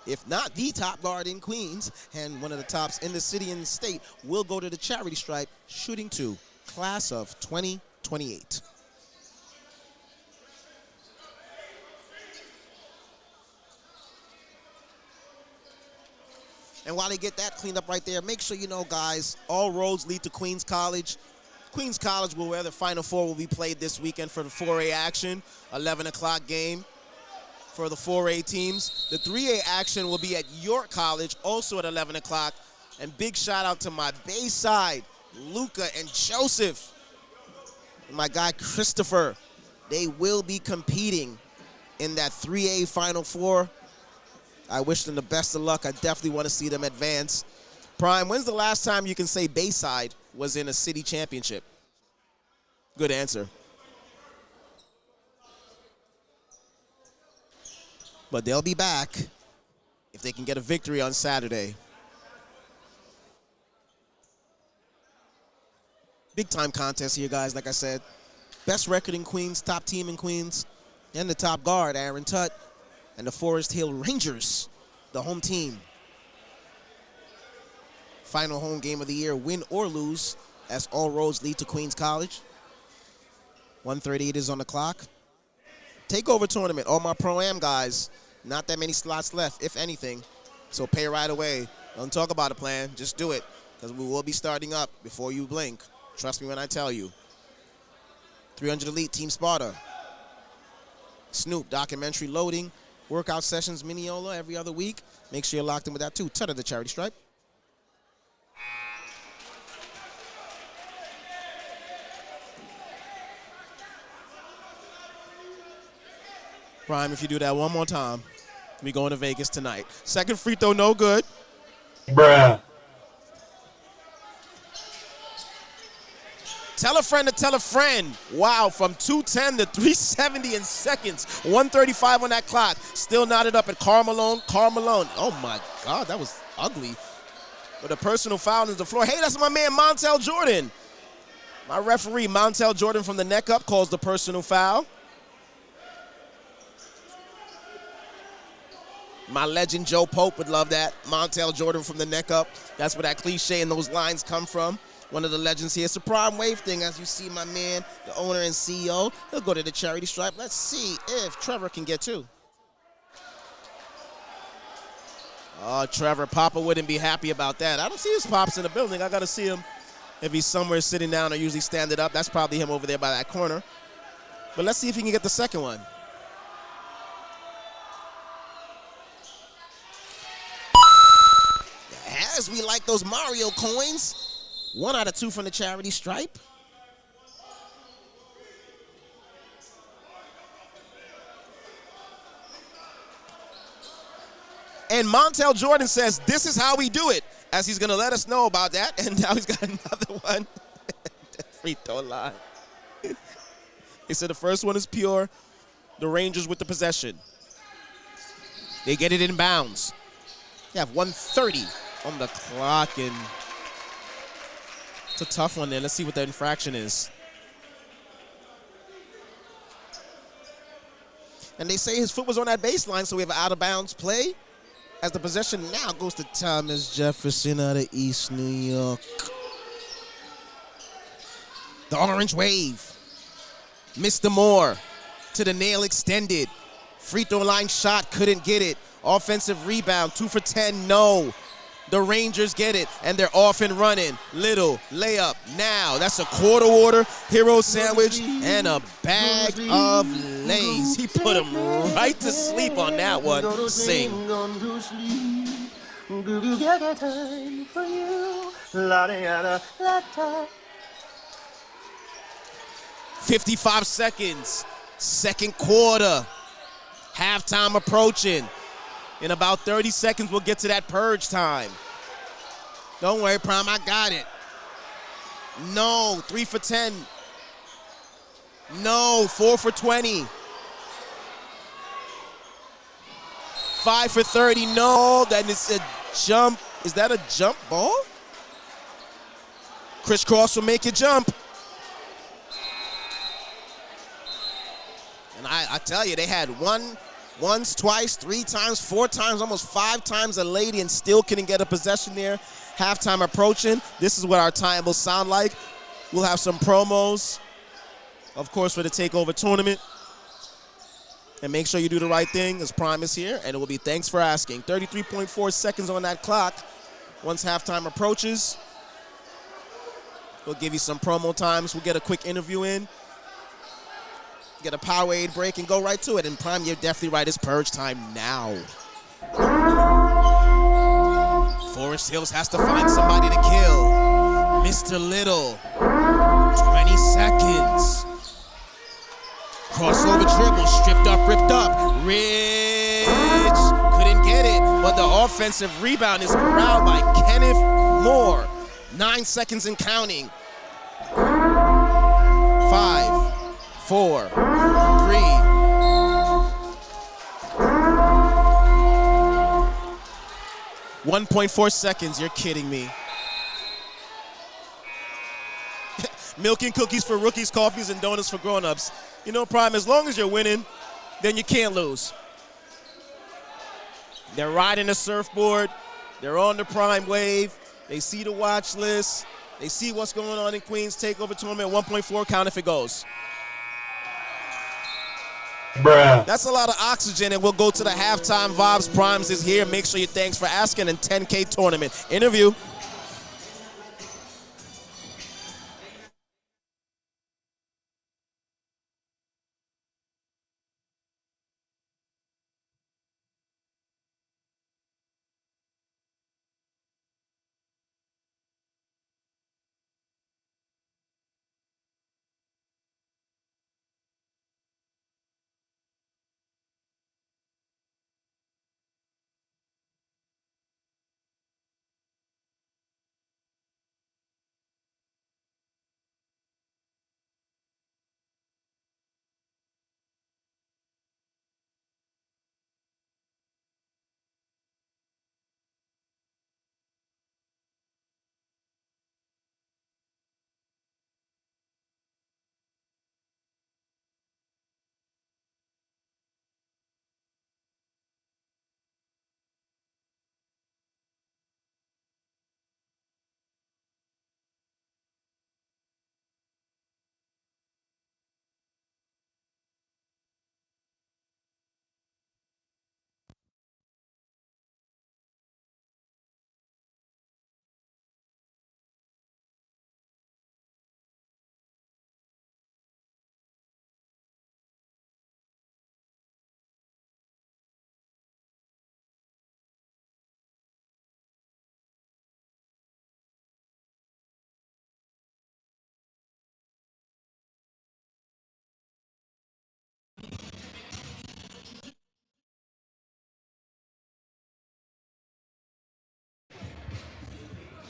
if not the top guard in Queens, and one of the tops in the city and state, will go to the charity stripe, shooting 2, class of 2028. And while they get that cleaned up right there, make sure you know, guys, all roads lead to Queens College. Queens College will where the Final Four will be played this weekend for the 4A action, 11 o'clock game for the 4A teams. The 3A action will be at York College, also at 11 o'clock. And big shout out to my Bayside, Luca and Joseph, and my guy Christopher. They will be competing in that 3A Final Four. I wish them the best of luck. I definitely want to see them advance. Prime, when's the last time you can say Bayside was in a city championship? Good answer. But they'll be back if they can get a victory on Saturday. Big time contest here, guys, like I said. Best record in Queens, top team in Queens, and the top guard, Aaron Tutt, and the Forest Hill Rangers, the home team. Final home game of the year, win or lose, as all roads lead to Queens College. 1:38 is on the clock. TakeOva tournament, all my Pro-Am guys. Not that many slots left, if anything. So pay right away. Don't talk about a plan, just do it. Because we will be starting up before you blink. Trust me when I tell you. 300 Elite, Team Sparta. Snoop, documentary loading. Workout sessions, Mineola every other week. Make sure you're locked in with that too. Ton of the charity stripe. Prime, if you do that one more time, we going to Vegas tonight. Second free throw, no good. Bruh. Tell a friend to tell a friend. Wow, from 210 to 370 in seconds. 135 on that clock. Still knotted up at Karl Malone. Karl Malone. Oh, my God, that was ugly. With a personal foul on the floor. Hey, that's my man Montel Jordan. My referee, Montel Jordan from the neck up, calls the personal foul. My legend Joe Pope would love that. Montel Jordan from the neck up. That's where that cliche and those lines come from. One of the legends here. It's a prime wave thing, as you see my man, the owner and CEO. He'll go to the charity stripe. Let's see if Trevor can get two. Oh, Trevor, Papa wouldn't be happy about that. I don't see his Pops in the building. I got to see him if he's somewhere sitting down or usually standing up. That's probably him over there by that corner. But let's see if he can get the second one. As we like those Mario coins. 1 out of 2 from the charity stripe. And Montel Jordan says, this is how we do it, as he's going to let us know about that. And now he's got another one. Free throw line. He said the first one is pure. The Rangers with the possession. They get it in bounds. They have 1:30 on the clock, and it's a tough one there. Let's see what the infraction is. And they say his foot was on that baseline, so we have an out-of-bounds play as the possession now goes to Thomas Jefferson out of East New York. The orange wave. Mr. Moore to the nail extended. Free throw line shot, couldn't get it. Offensive rebound, 2 for 10, no. The Rangers get it, and they're off and running. Little layup now. That's a quarter order, hero sandwich, and a bag of Lays. He put him right to sleep on that one. Sing. 55 seconds, second quarter. Halftime approaching. In about 30 seconds, we'll get to that purge time. Don't worry, Prime, I got it. No, 3 for 10. No, 4 for 20. 5 for 30, no, that is a jump. Is that a jump ball? Crisscross will make it jump. And I tell you, they had once, twice, 3 times, 4 times, almost 5 times a lady and still couldn't get a possession there. Halftime approaching. This is what our time will sound like. We'll have some promos, of course, for the TakeOva tournament. And make sure you do the right thing, as Prime is here, and it will be thanks for asking. 33.4 seconds on that clock. Once halftime approaches, we'll give you some promo times. We'll get a quick interview in. Get a Powerade break and go right to it. And Prime, you're definitely right. It's purge time now. Forest Hills has to find somebody to kill. Mr. Little, 20 seconds. Crossover dribble, stripped up, ripped up. Rich couldn't get it, but the offensive rebound is corralled by Kenneth Moore. 9 seconds and counting. 5, 4, 3. 1.4 seconds, you're kidding me. Milk and cookies for rookies, coffees and donuts for grown-ups. You know, Prime, as long as you're winning, then you can't lose. They're riding the surfboard. They're on the Prime wave. They see the watch list. They see what's going on in Queens TakeOva tournament. 1.4 count if it goes. Bruh. That's a lot of oxygen, and we'll go to the halftime vibes. Primes is here. Make sure you thanks for asking, and 10K tournament interview.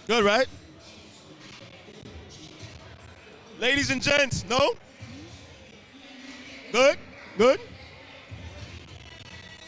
Good, right? Ladies and gents, no? Good? Good?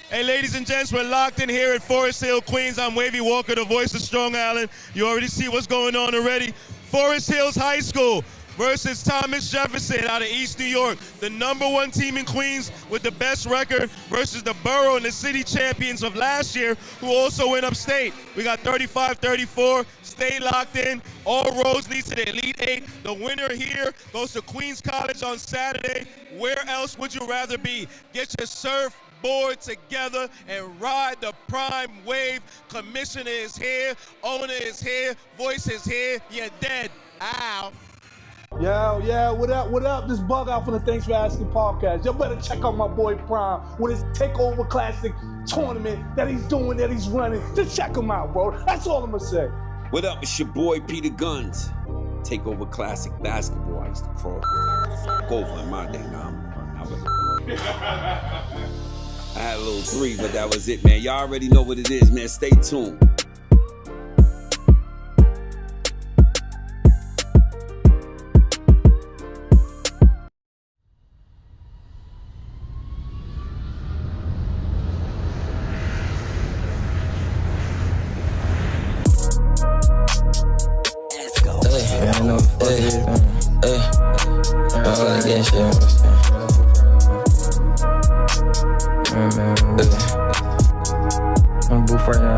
Hey, ladies and gents, we're locked in here at Forest Hill, Queens. I'm Wavy Walker, the voice of Strong Island. You already see what's going on already. Forest Hills High School versus Thomas Jefferson out of East New York. The #1 team in Queens with the best record versus the borough and the city champions of last year who also went upstate. We got 35-34. Stay locked in. All roads lead to the Elite Eight. The winner here goes to Queens College on Saturday. Where else would you rather be? Get your surfboard together and ride the prime wave. Commissioner is here. Owner is here. Voice is here. You're dead. Ow. Yo, what up? This Bug out from the Thanks for Asking podcast. Y'all better check out my boy Prime with his TakeOva Classic tournament that he's doing, that he's running. Just check him out, bro. That's all I'm gonna say. What up, it's your boy Peter Guns. TakeOva Classic Basketball. I used to crawl over in my day now. I had a little 3, but that was it, man. Y'all already know what it is, man. Stay tuned. I'm booth right now.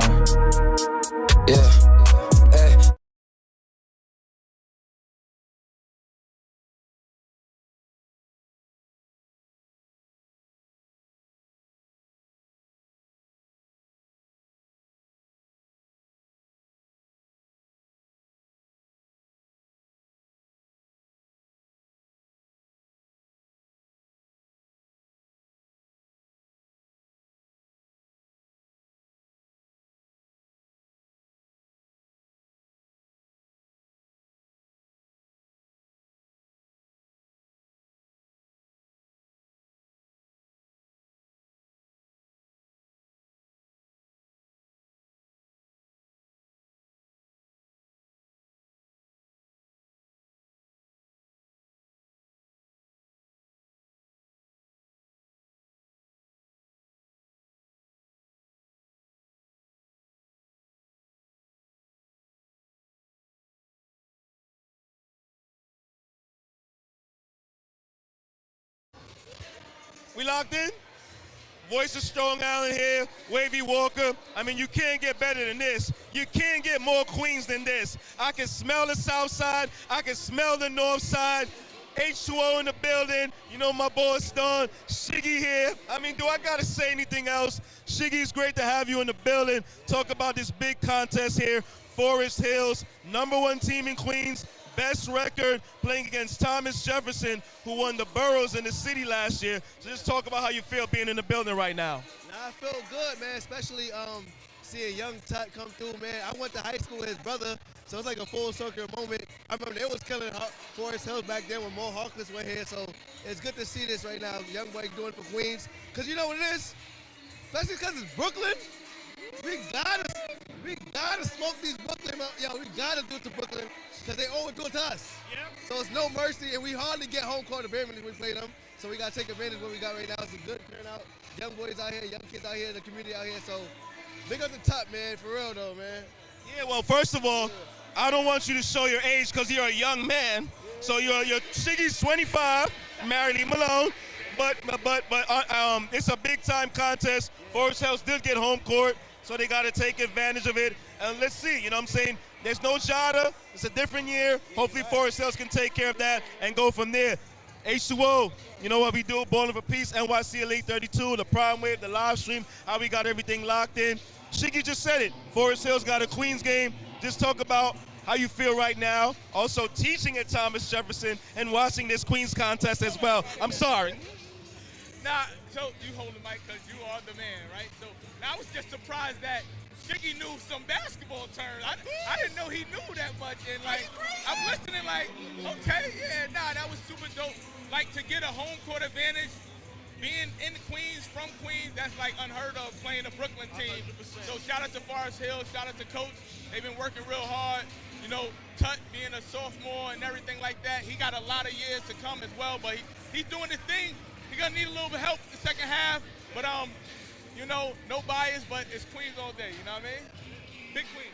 Yeah. Hey. We locked in? Voice of Strong Island here, Wavy Walker. I mean, you can't get better than this. You can't get more Queens than this. I can smell the south side. I can smell the north side. H2O in the building. You know my boy Stone. Shiggy here. I mean, do I got to say anything else? Shiggy, it's great to have you in the building. Talk about this big contest here. Forest Hills, #1 team in Queens. Best record playing against Thomas Jefferson, who won the boroughs in the city last year. So just talk about how you feel being in the building right now. I feel good, man, especially seeing young Tut come through, man. I went to high school with his brother, so it's like a full circle moment. I remember they was killing Forest Hills back then when Mo Hawkless went here, so it's good to see this right now. Young boy doing it for Queens. Because you know what it is? Especially because it's Brooklyn. We gotta smoke these Brooklyn. Yo, we gotta do it to Brooklyn because they always do it to us. Yep. So it's no mercy, and we hardly get home court advantage when we play them. So we gotta take advantage of what we got right now. It's a good turnout. Young boys out here, young kids out here, the community out here. So big up the top, man. For real though, man. Yeah. Well, first of all, I don't want you to show your age because you're a young man. Yeah. So you're Shiggy's 25, married, leave him alone. But it's a big time contest. Forest Hills did get home court, so they got to take advantage of it. And let's see, you know what I'm saying? There's no Jada. It's a different year. Hopefully Forest Hills can take care of that and go from there. H2O, you know what we do, Ballin' for Peace, NYC Elite 32, the Prime Wave, the live stream, how we got everything locked in. Shiggy just said it. Forest Hills got a Queens game. Just talk about how you feel right now. Also teaching at Thomas Jefferson and watching this Queens contest as well. I'm sorry. Nah, so you hold the mic because you are the man, right? So I was just surprised that Shiggy knew some basketball terms. I didn't know he knew that much. And like, I'm listening like, okay, yeah, nah, that was super dope. Like to get a home court advantage, being in Queens, from Queens, that's like unheard of playing a Brooklyn team. 100%. So shout out to Forest Hills, shout out to Coach. They've been working real hard. you know, Tut being a sophomore and everything like that, he got a lot of years to come as well, but he's doing his thing. He's going to need a little bit of help the second half, but, you know, no bias, but it's Queens all day, you know what I mean? Big Queens.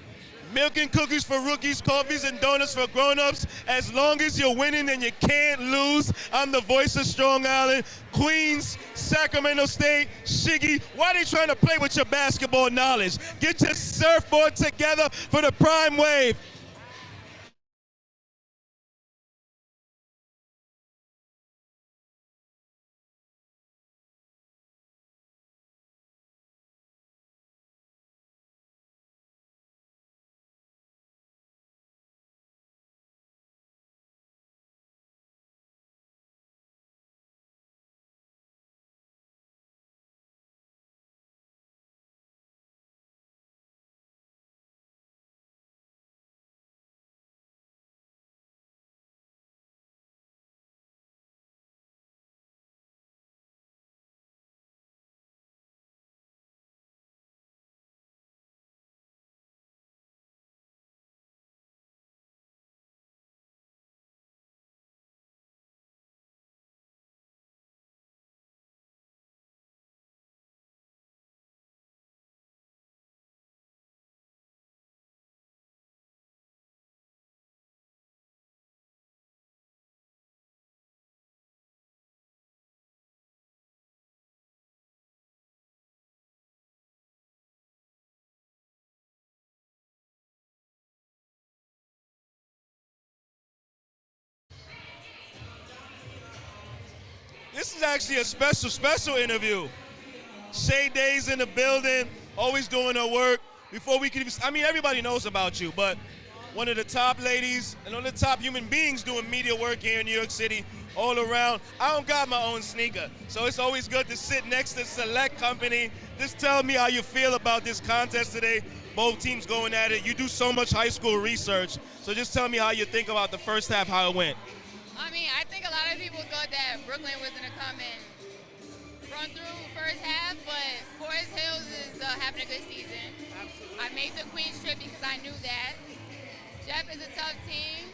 Milk and cookies for rookies, coffees and donuts for grown-ups. As long as you're winning, then you can't lose. I'm the voice of Strong Island, Queens, Sacramento State, Shiggy. Why are they trying to play with your basketball knowledge? Get your surfboard together for the prime wave. This is actually a special interview. Shay Day's in the building, always doing her work. Before we can even, I mean, everybody knows about you, but one of the top ladies and one of the top human beings doing media work here in New York City, all around. I don't got my own sneaker, so it's always good to sit next to select company. Just tell me how you feel about this contest today. Both teams going at it. You do so much high school research, so just tell me how you think about the first half, how it went. I mean, I think a lot of people thought that Brooklyn was going to come and run through first half, but Forest Hills is having a good season. Absolutely. I made the Queens trip because I knew that. Jeff is a tough team,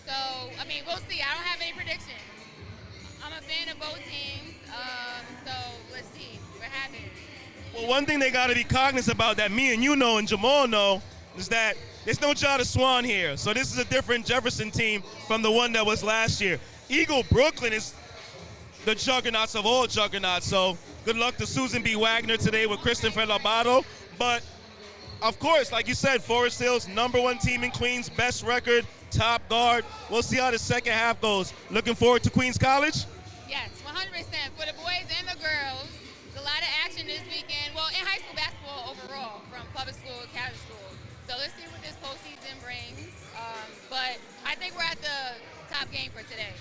so, I mean, we'll see. I don't have any predictions. I'm a fan of both teams, so let's see what happens. Well, one thing they got to be cognizant about that me and you know and Jamal know is that there's no Jada Swan here. So this is a different Jefferson team from the one that was last year. Eagle Brooklyn is the juggernauts of all juggernauts. So good luck to Susan B. Wagner today with Christopher Labato. But of course, like you said, Forest Hills, #1 team in Queens, best record, top guard. We'll see how the second half goes. Looking forward to Queens College? Yes, 100%. For the boys and the girls, there's a lot of action this weekend. Well, in high school basketball overall, from public school to Catholic school. So let's see what this postseason brings. But I think we're at the top game for today.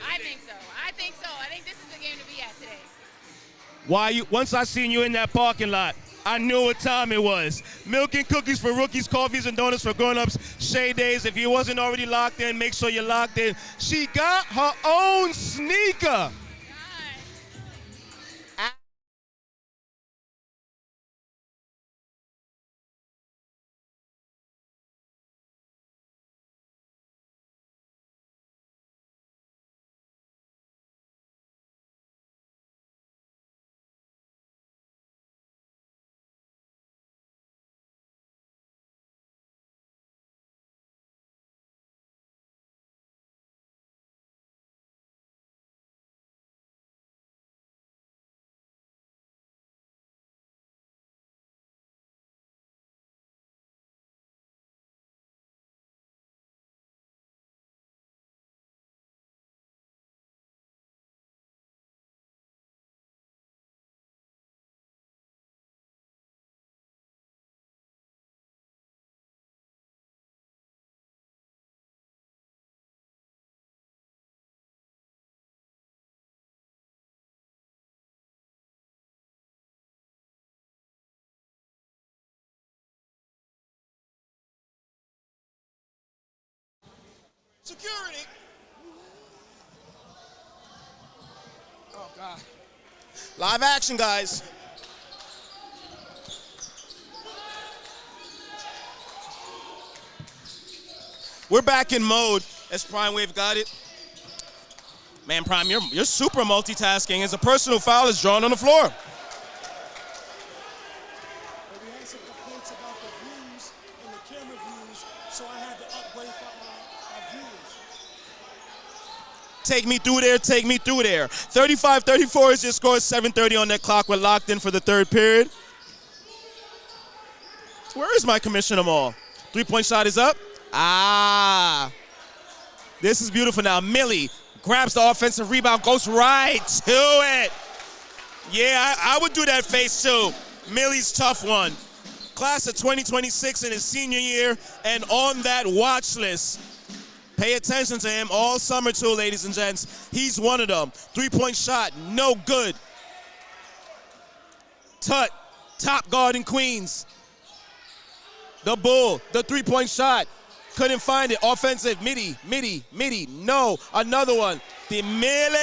I think so. I think this is the game to be at today. Once I seen you in that parking lot, I knew what time it was. Milk and cookies for rookies, coffees and donuts for grown-ups. Shay Days, if you wasn't already locked in, make sure you're locked in. She got her own sneaker. Security. Oh, God. Live action, guys. We're back in mode as Prime Wave got it. Man, Prime, you're super multitasking as a personal foul is drawn on the floor. We had some complaints about the views and the camera views, so I had to upgrade our viewers. Take me through there, take me through there. 35-34 is your score, 7:30 on that clock. We're locked in for the third period. Where is my Commissioner Mall? Three-point shot is up. Ah. This is beautiful now. Millie grabs the offensive rebound, goes right to it. Yeah, I would do that face too. Millie's tough one. Class of 2026 in his senior year and on that watch list. Pay attention to him all summer too, ladies and gents. He's one of them. Three-point shot, no good. Tut, top guard in Queens. The Bull, the three-point shot. Couldn't find it. Offensive, midi, no. Another one. The Millie.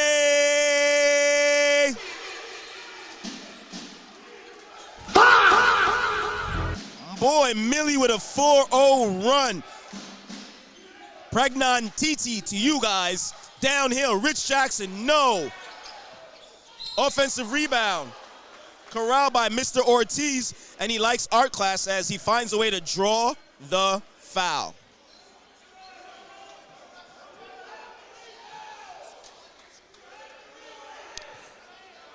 Boy, Millie with a 4-0 run. Pregnon TT to you guys. Downhill, Rich Jackson, no. Offensive rebound. Corralled by Mr. Ortiz, and he likes art class as he finds a way to draw the foul.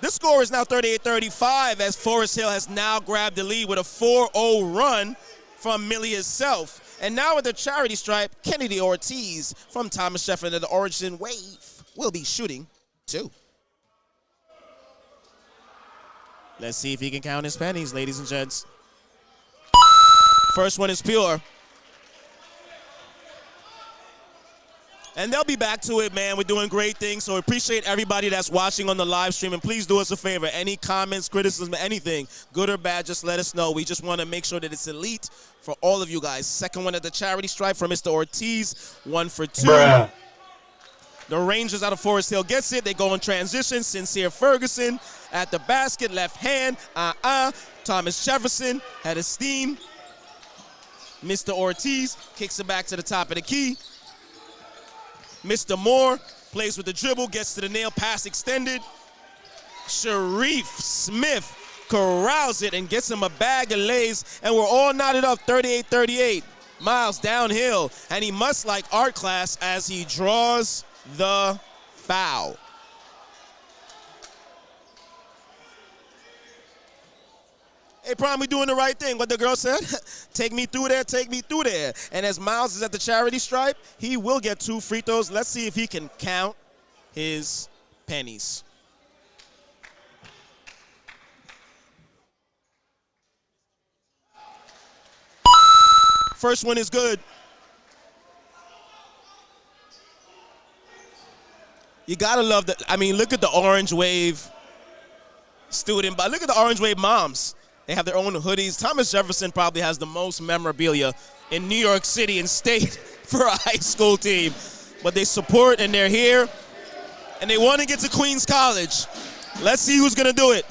This score is now 38-35 as Forest Hill has now grabbed the lead with a 4-0 run from Millie herself. And now with the charity stripe, Kennedy Ortiz from Thomas Jefferson of the Origin Wave will be shooting two. Let's see if he can count his pennies, ladies and gents. First one is pure. And they'll be back to it, man. We're doing great things, so appreciate everybody that's watching on the live stream. And please do us a favor. Any comments, criticism, anything, good or bad, just let us know. We just want to make sure that it's elite for all of you guys. Second one at the charity stripe for Mr. Ortiz. 1 for 2. Bruh. The Rangers out of Forest Hill gets it. They go in transition. Sincere Ferguson at the basket, left hand. Thomas Jefferson had a steam. Mr. Ortiz kicks it back to the top of the key. Mr. Moore plays with the dribble, gets to the nail, pass extended. Sharif Smith corrals it and gets him a bag of lays, and we're all knotted up 38-38. Miles downhill, and he must like art class as he draws the foul. Hey, Prime, we doing the right thing. What the girl said? Take me through there, take me through there. And as Miles is at the charity stripe, he will get 2 free throws. Let's see if he can count his pennies. First one is good. You gotta love that. I mean, look at the Orange Wave student, but look at the Orange Wave moms. They have their own hoodies. Thomas Jefferson probably has the most memorabilia in New York City and state for a high school team. But they support and they're here, and they want to get to Queens College. Let's see who's gonna do it.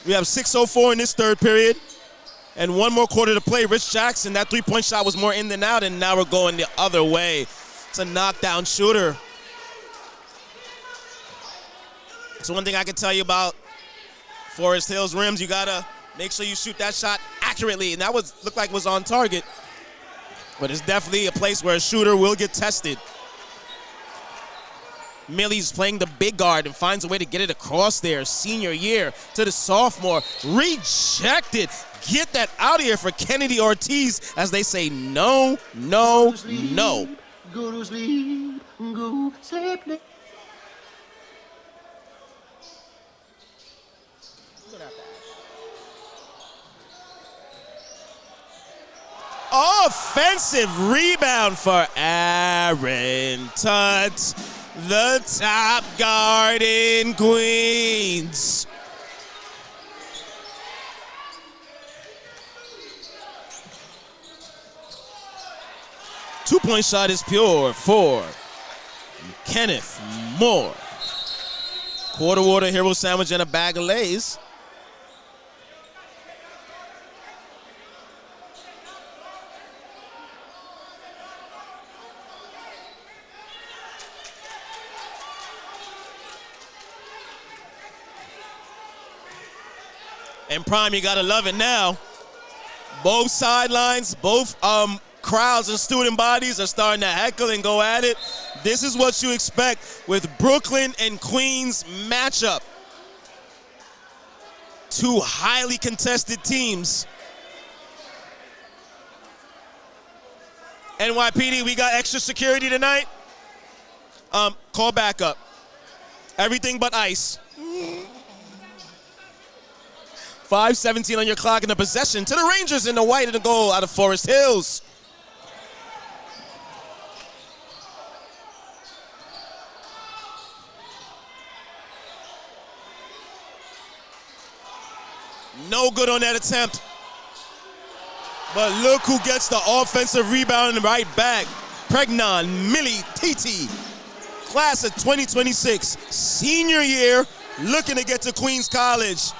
We have 6:04 in this third period, and 1 more quarter to play. Rich Jackson, that three-point shot was more in than out, and now we're going the other way. It's a knockdown shooter. So one thing I can tell you about Forest Hill's rims, you gotta make sure you shoot that shot accurately, and that looked like it was on target. But it's definitely a place where a shooter will get tested. Millie's playing the big guard and finds a way to get it across there. Senior year to the sophomore. Rejected. Get that out of here for Kennedy Ortiz as they say no, no, no. Go to sleep, go sleep. Offensive rebound for Aaron Tutt, the top guard in Queens. Two-point shot is pure for Kenneth Moore. Quarter water, hero sandwich, and a bag of Lay's. And Prime, you gotta love it now. Both sidelines, both crowds and student bodies are starting to heckle and go at it. This is what you expect with Brooklyn and Queens matchup. Two highly contested teams. NYPD, we got extra security tonight. Call backup. Everything but ice. 5:17 on your clock, and the possession to the Rangers in the white and the goal out of Forest Hills. No good on that attempt. But look who gets the offensive rebound and right back. Pregnon Millie Titi, class of 2026, senior year, looking to get to Queens College.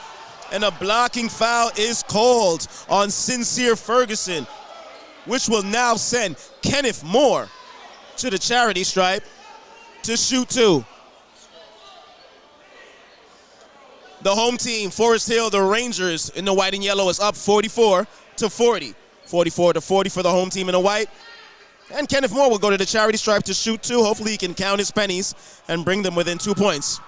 And a blocking foul is called on Sincere Ferguson, which will now send Kenneth Moore to the charity stripe to shoot two. The home team, Forest Hill, the Rangers in the white and yellow, is up 44-40. 44-40 for the home team in the white. And Kenneth Moore will go to the charity stripe to shoot two. Hopefully he can count his pennies and bring them within 2 points.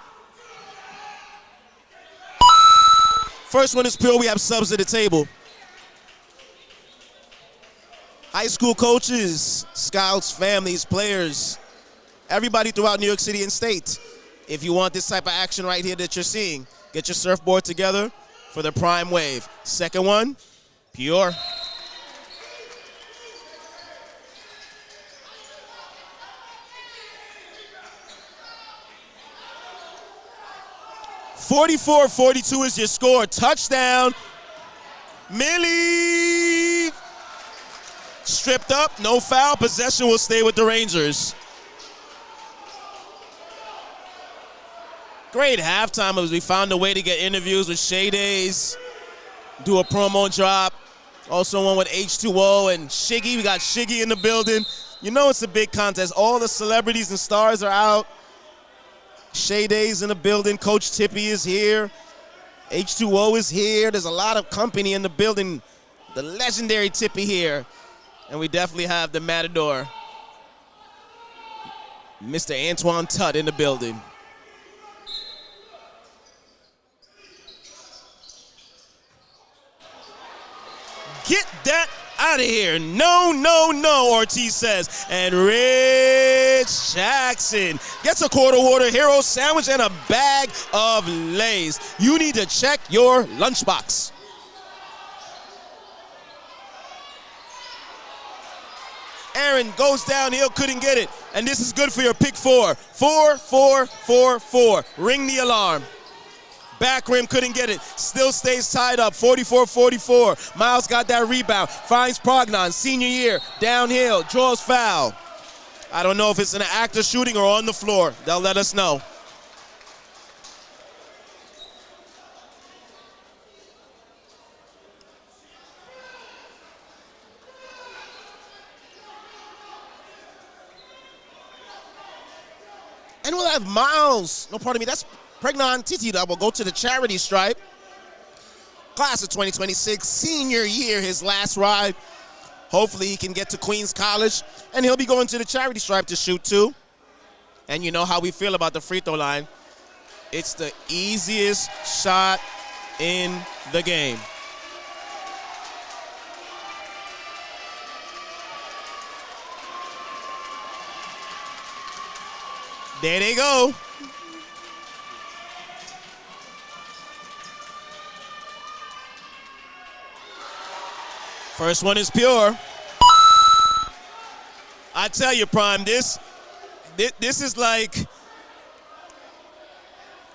First one is pure. We have subs at the table. High school coaches, scouts, families, players, everybody throughout New York City and state. If you want this type of action right here that you're seeing, get your surfboard together for the Prime Wave. Second one, pure. (44-42) is your score. Touchdown. Millie. Stripped up, no foul. Possession will stay with the Rangers. Great halftime as we found a way to get interviews with Shay Days, do a promo drop. Also one with H2O and Shiggy. We got Shiggy in the building. You know it's a big contest. All the celebrities and stars are out. Shay Days in the building. Coach Tippy is here. H2O is here. There's a lot of company in the building. The legendary Tippy here. And we definitely have the Matador, Mr. Antoine Tutt, in the building. Get that out of here. No, no, no, Ortiz says. And Rich Jackson gets a quarter water hero sandwich and a bag of Lay's. You need to check your lunchbox. Aaron goes downhill, couldn't get it. And this is good for your pick four. 4-4-4-4. Ring the alarm. Back rim, couldn't get it. Still stays tied up, 44-44. Miles got that rebound. Finds Prognon, senior year. Downhill, draws foul. I don't know if it's an act of shooting or on the floor. They'll let us know. And we'll have Miles, no, pardon me, that's Pregnon Titi that will go to the charity stripe. Class of 2026, senior year, his last ride. Hopefully he can get to Queens College, and he'll be going to the charity stripe to shoot two. And you know how we feel about the free throw line. It's the easiest shot in the game. There they go. First one is pure. I tell you, Prime, this is like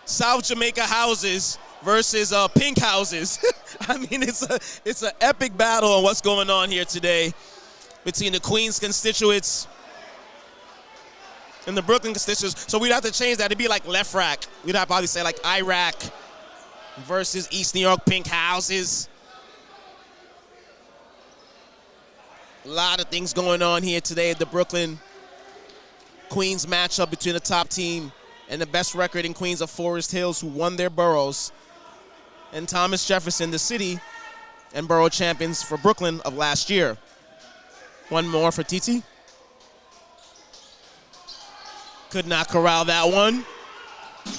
South Jamaica houses versus pink houses. I mean, it's an epic battle on what's going on here today between the Queens constituents and the Brooklyn constituents. So we'd have to change that. It'd be like left rack. We'd have to probably say like Iraq versus East New York pink houses. A lot of things going on here today at the Brooklyn-Queens matchup between the top team and the best record in Queens of Forest Hills, who won their boroughs. and Thomas Jefferson, the city and borough champions for Brooklyn of last year. One more for TT. Could not corral that one.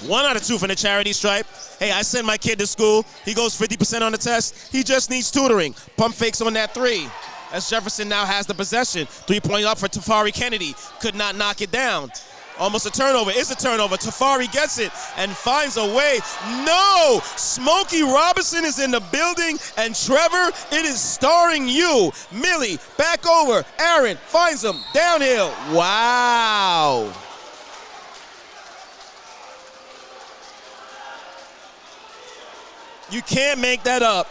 1 out of 2 from the charity stripe. Hey, I send my kid to school. He goes 50% on the test. He just needs tutoring. Pump fakes on that 3. As Jefferson now has the possession. 3-point up for Tafari Kennedy. Could not knock it down. Almost a turnover. It's a turnover. Tafari gets it and finds a way. No! Smokey Robinson is in the building, and Trevor, it is starring you. Millie, back over. Aaron finds him. Downhill. Wow. You can't make that up.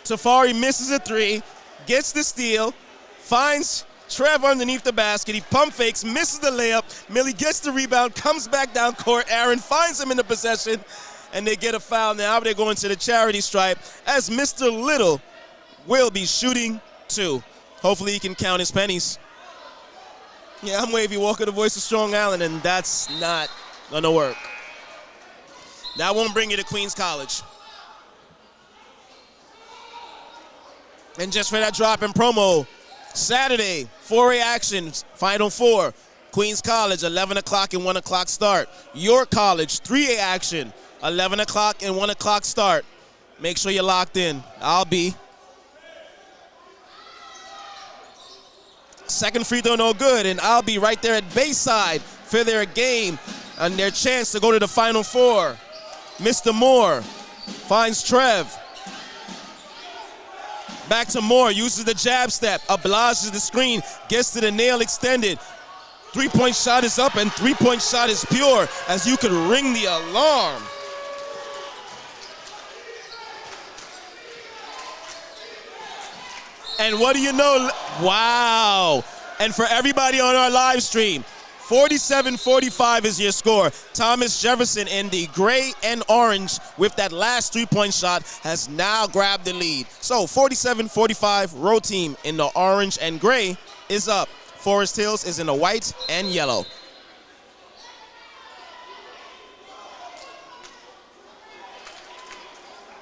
Tafari misses a 3, gets the steal, finds Trev underneath the basket. He pump fakes, misses the layup. Millie gets the rebound, comes back down court. Aaron finds him in the possession, and they get a foul. Now they're going to the charity stripe as Mr. Little will be shooting 2. Hopefully he can count his pennies. Yeah, I'm Wavy Walker, the voice of Strong Island, and that's not going to work. That won't bring you to Queens College. And just for that drop in promo, Saturday, 4A action, Final 4. Queens College, 11 o'clock and 1 o'clock start. York College, 3A action, 11 o'clock and 1 o'clock start. Make sure you're locked in. I'll be. Second free throw, no good, and I'll be right there at Bayside for their game and their chance to go to the Final 4. Mr. Moore finds Trev. Back to Moore, uses the jab step, obliges the screen, gets to the nail extended. 3-point shot is up, and 3-point shot is pure, as you could ring the alarm. And what do you know? Wow. And for everybody on our live stream, 47-45 is your score. Thomas Jefferson in the gray and orange with that last 3-point shot has now grabbed the lead. So 47-45, road team in the orange and gray is up. Forest Hills is in the white and yellow.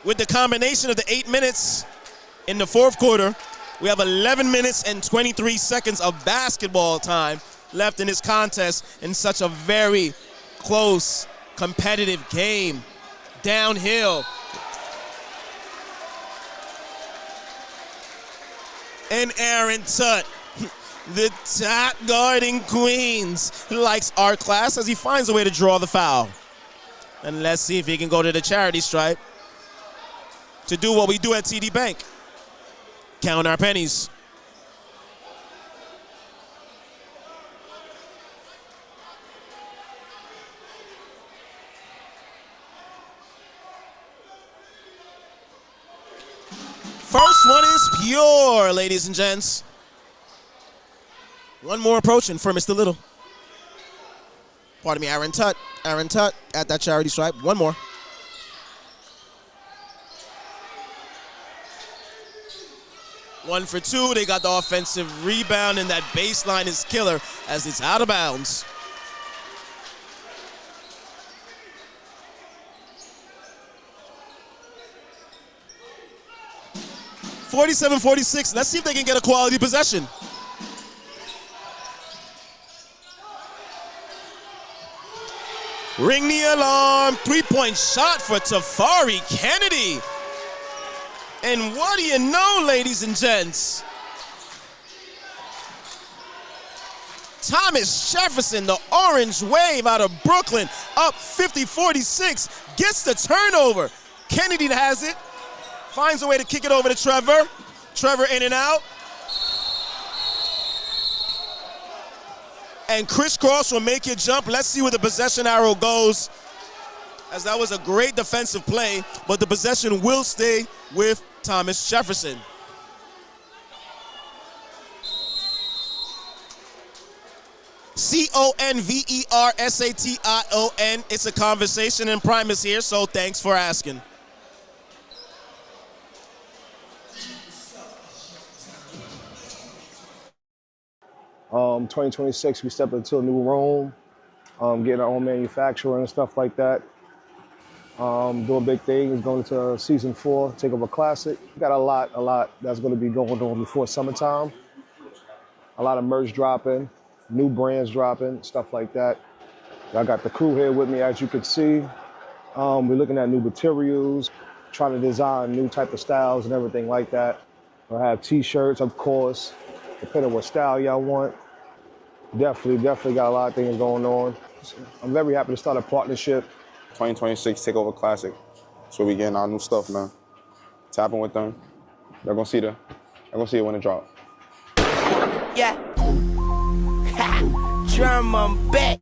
With the combination of the 8 minutes in the fourth quarter, we have 11 minutes and 23 seconds of basketball time left in this contest in such a very close, competitive game. Downhill. And Aaron Tutt, the top guard in Queens, likes art class as he finds a way to draw the foul. And let's see if he can go to the charity stripe to do what we do at TD Bank. Count our pennies. First one is pure, ladies and gents. One more approaching for Mr. Little. Pardon me, Aaron Tutt. Aaron Tutt at that charity stripe. One more. One for 2. They got the offensive rebound, and that baseline is killer as it's out of bounds. (47-46). Let's see if they can get a quality possession. Ring the alarm. 3-point shot for Tafari Kennedy. And what do you know, ladies and gents? Thomas Jefferson, the orange wave out of Brooklyn, up 50-46, gets the turnover. Kennedy has it, finds a way to kick it over to Trevor. Trevor in and out. And crisscross will make you jump. Let's see where the possession arrow goes, as that was a great defensive play, but the possession will stay with Thomas Jefferson. CONVERSATION. It's a conversation, and Prime is here, so thanks for asking. Um, 2026, we step into a new room, getting our own manufacturer and stuff like that. Doing big things, going to season 4, TakeOva Classic. Got a lot that's going to be going on before summertime. A lot of merch dropping, new brands dropping, stuff like that. I got the crew here with me, as you can see. We're looking at new materials, trying to design new type of styles and everything like that. I have t-shirts, of course, depending on what style y'all want. Definitely got a lot of things going on. I'm very happy to start a partnership. 2026 TakeOva Classic. That's where we getting our new stuff, man. Tapping with them. They're gonna see it when it drop. Yeah. Ha! Drum on back.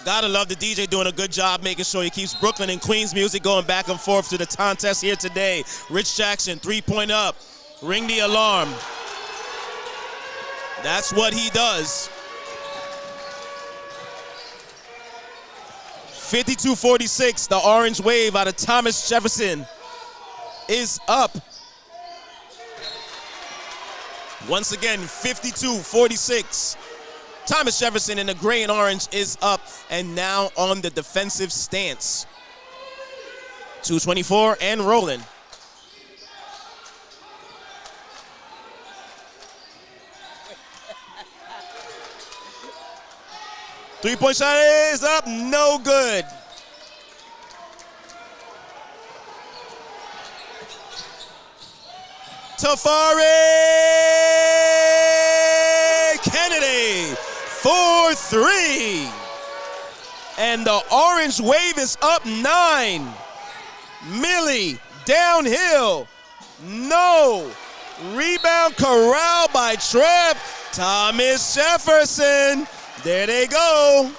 Gotta love the DJ doing a good job making sure he keeps Brooklyn and Queens music going back and forth to the contest here today. Rich Jackson, 3-point up. Ring the alarm. That's what he does. 52-46, the orange wave out of Thomas Jefferson is up. Once again, 52-46. Thomas Jefferson in the gray and orange is up and now on the defensive stance. 2:24 and rolling. Three-point shot is up, no good. Tafari Kennedy for 3. And the orange wave is up 9. Millie downhill. No. Rebound corral by Trev. Thomas Jefferson. There they go.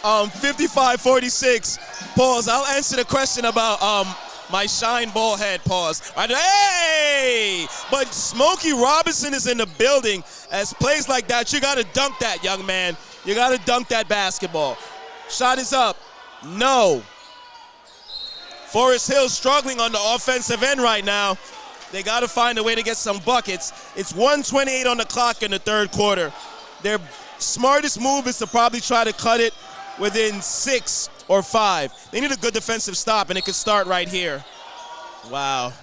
Um, 55-46. Pause. I'll answer the question about my shine ball head. Pause. Right, hey! But Smokey Robinson is in the building. As plays like that, you got to dunk that, young man. You got to dunk that basketball. Shot is up. No. Forest Hill struggling on the offensive end right now. They got to find a way to get some buckets. It's 1:28 on the clock in the third quarter. Their smartest move is to probably try to cut it within 6 or 5. They need a good defensive stop, and it could start right here. Wow.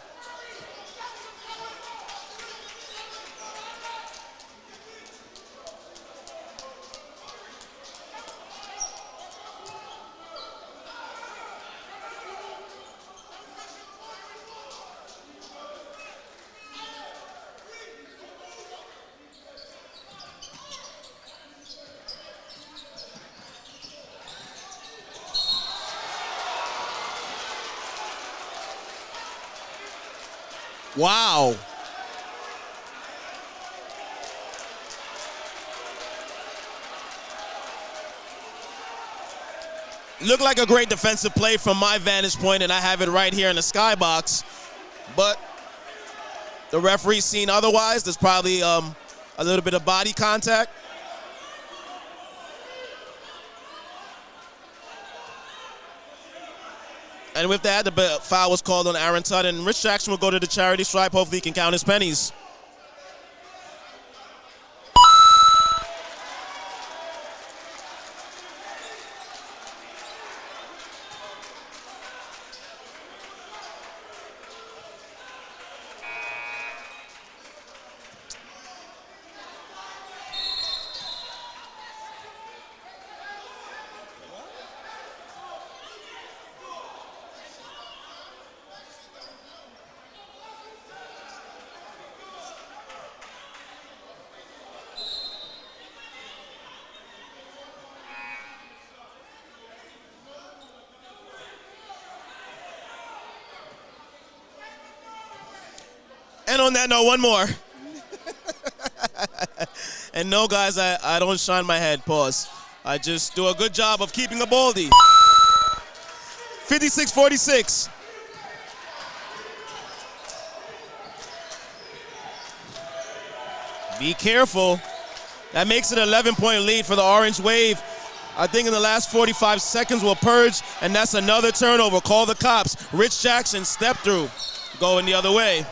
Wow. Looked like a great defensive play from my vantage point, and I have it right here in the skybox. But the referee's seen otherwise. There's probably a little bit of body contact. And with that, the foul was called on Aaron Tutt, and Rich Jackson will go to the charity stripe. Hopefully he can count his pennies. on that note, one more. And no, guys, I don't shine my head. Pause. I just do a good job of keeping a baldy. 56-46. Be careful. That makes it an 11-point lead for the Orange Wave. I think in the last 45 seconds we'll purge, and that's another turnover. Call the cops. Rich Jackson, step through. Going the other way.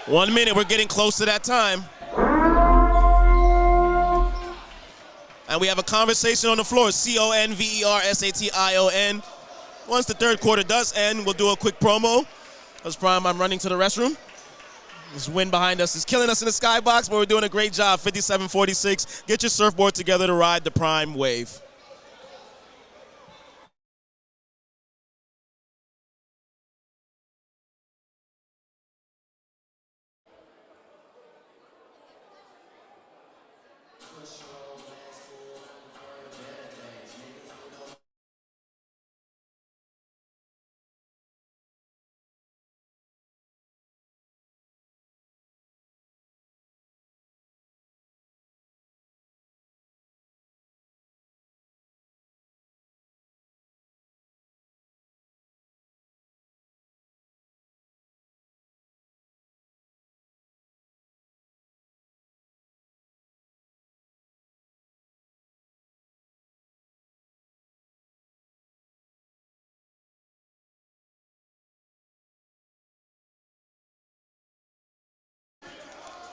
1 minute, we're getting close to that time. And we have a conversation on the floor. CONVERSATION. Once the third quarter does end, we'll do a quick promo. That's Prime, I'm running to the restroom. This wind behind us is killing us in the skybox, but we're doing a great job. 57-46. Get your surfboard together to ride the Prime wave.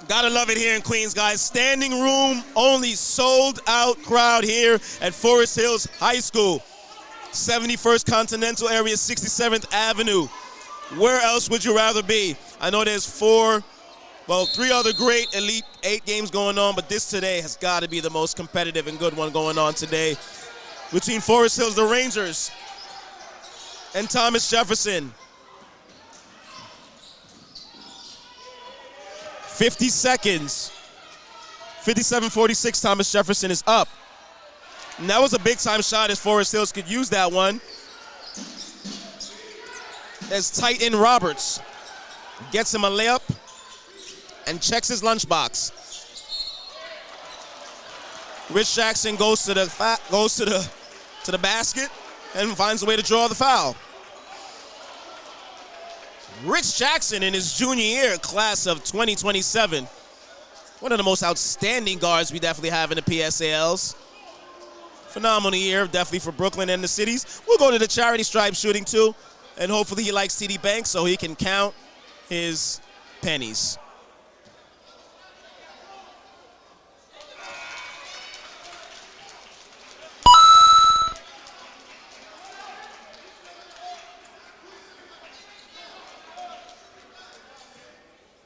Gotta love it here in Queens, guys. Standing room only, sold out crowd here at Forest Hills High School. 71st Continental area, 67th Avenue. Where else would you rather be? I know there's three other great Elite 8 games going on, but this today has got to be the most competitive and good one going on today. Between Forest Hills, the Rangers, and Thomas Jefferson. 50 seconds. 57-46, Thomas Jefferson is up. And that was a big-time shot as Forest Hills could use that one. As Titan Roberts gets him a layup and checks his lunchbox. Rich Jackson goes to the basket and finds a way to draw the foul. Rich Jackson in his junior year, class of 2027. One of the most outstanding guards we definitely have in the PSALs. Phenomenal year, definitely for Brooklyn and the cities. We'll go to the charity stripe shooting too, and hopefully he likes TD Bank so he can count his pennies.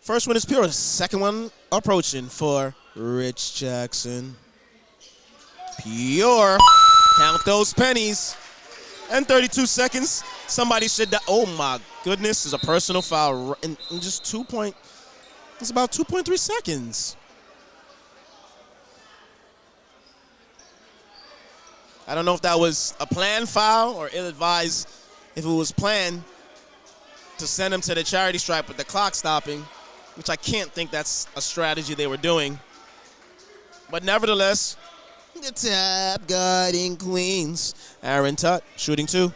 First one is pure. Second one approaching for Rich Jackson. Pure. Count those pennies. And 32 seconds. Somebody should. Oh my goodness! Is a personal foul in just It's about 2.3 seconds. I don't know if that was a planned foul or ill-advised. If it was planned to send him to the charity stripe with the clock stopping, which I can't think that's a strategy they were doing. But nevertheless, the top guard in Queens, Aaron Tutt, shooting two.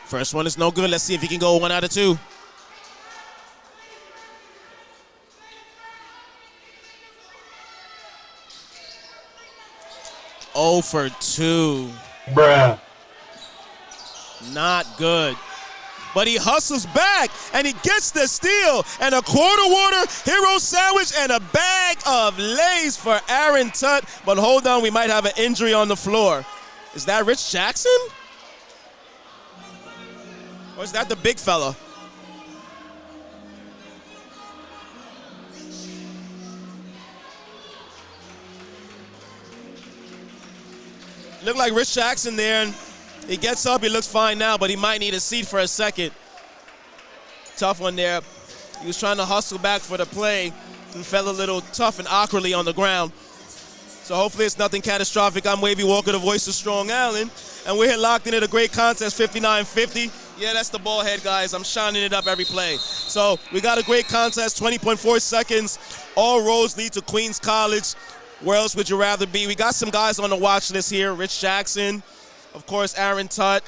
First one is no good. Let's see if he can go 1 out of 2. Oh for 2. Bruh. Not good. But he hustles back, and he gets the steal, and a quarter water hero sandwich, and a bag of Lay's for Aaron Tutt. But hold on, we might have an injury on the floor. Is that Rich Jackson? Or is that the big fella? Looked like Rich Jackson there, and he gets up, he looks fine now, but he might need a seat for a second. Tough one there. He was trying to hustle back for the play, and fell a little tough and awkwardly on the ground. So hopefully it's nothing catastrophic. I'm Wavy Walker, the voice of Strong Island, and we're here locked into the great contest, 59-50. Yeah, that's the ball head, guys. I'm shining it up every play. So we got a great contest, 20.4 seconds. All roads lead to Queens College. Where else would you rather be? We got some guys on the watch list here. Rich Jackson, of course, Aaron Tutt,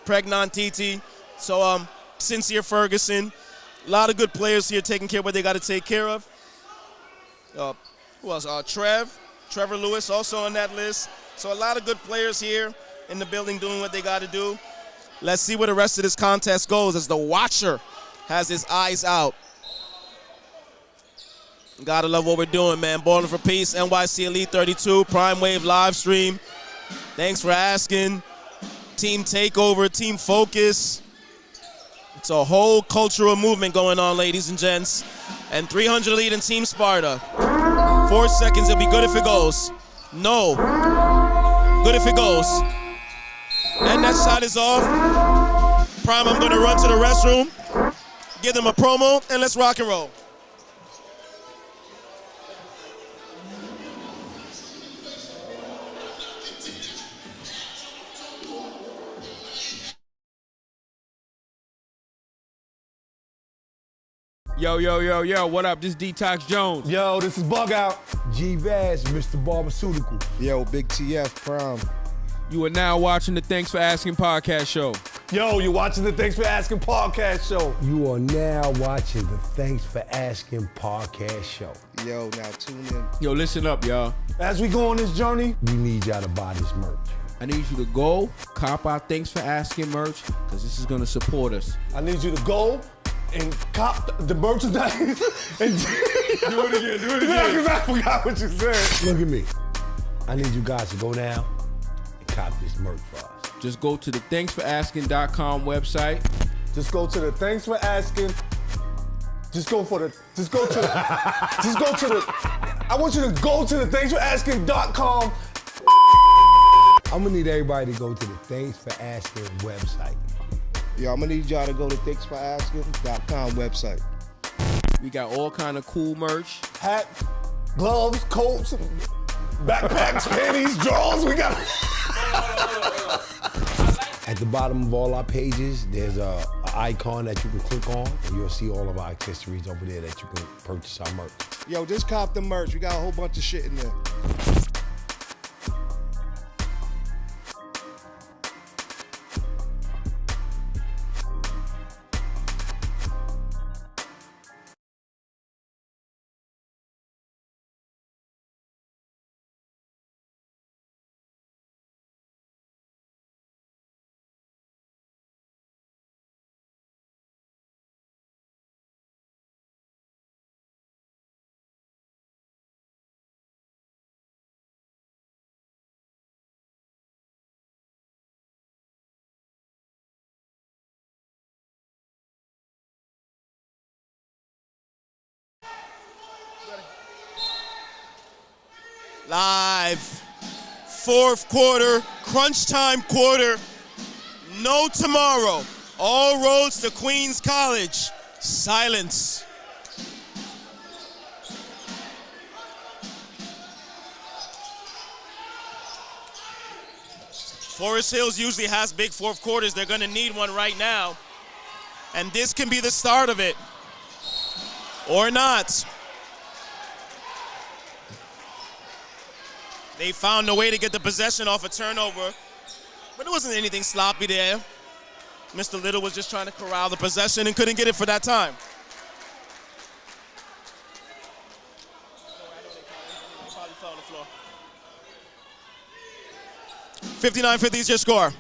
Pregnon Titi. So Sincere Ferguson. A lot of good players here taking care of what they got to take care of. Who else? Trevor Lewis also on that list. So a lot of good players here in the building doing what they got to do. Let's see where the rest of this contest goes as the watcher has his eyes out. Gotta love what we're doing, man. Balling for Peace, NYC Elite 32, Prime Wave live stream. Thanks for asking. Team Takeover, Team Focus. It's a whole cultural movement going on, ladies and gents. And 300 lead in Team Sparta. 4 seconds, it'll be good if it goes. No. Good if it goes. And that shot is off. Prime, I'm gonna run to the restroom, give them a promo, and let's rock and roll. Yo, what up? This is Detox Jones. Yo, this is Bug Out. G-Vaz, Mr. Barberceutical. Yo, Big TF, Prime. You are now watching the Thanks for Asking podcast show. Yo, you're watching the Thanks for Asking podcast show. You are now watching the Thanks for Asking podcast show. Yo, now tune in. Yo, listen up, y'all. As we go on this journey, we need y'all to buy this merch. I need you to go cop our Thanks for Asking merch, because this is going to support us. I need you to go and cop the merchandise. And do it again. Because I forgot what you said. Look at me. I need you guys to go now and cop this merch for us. Just go to the thanksforasking.com website. Just go to the Thanks for Asking. I want you to go to the thanksforasking.com. I'm gonna need everybody to go to the Thanks for Asking website. Yo, I'm gonna need y'all to go to thanksforasking.com website. We got all kind of cool merch. Hat, gloves, coats, backpacks, panties, drawers. We got. At the bottom of all our pages, there's a icon that you can click on, and you'll see all of our accessories over there that you can purchase our merch. Yo, just cop the merch. We got a whole bunch of shit in there. Live, fourth quarter, crunch time quarter, no tomorrow. All roads to Queens College. Silence. Forest Hills usually has big fourth quarters. They're gonna need one right now. And this can be the start of it. Or not. They found a way to get the possession off a turnover, but it wasn't anything sloppy there. Mr. Little was just trying to corral the possession and couldn't get it for that time. 59-50 is your score.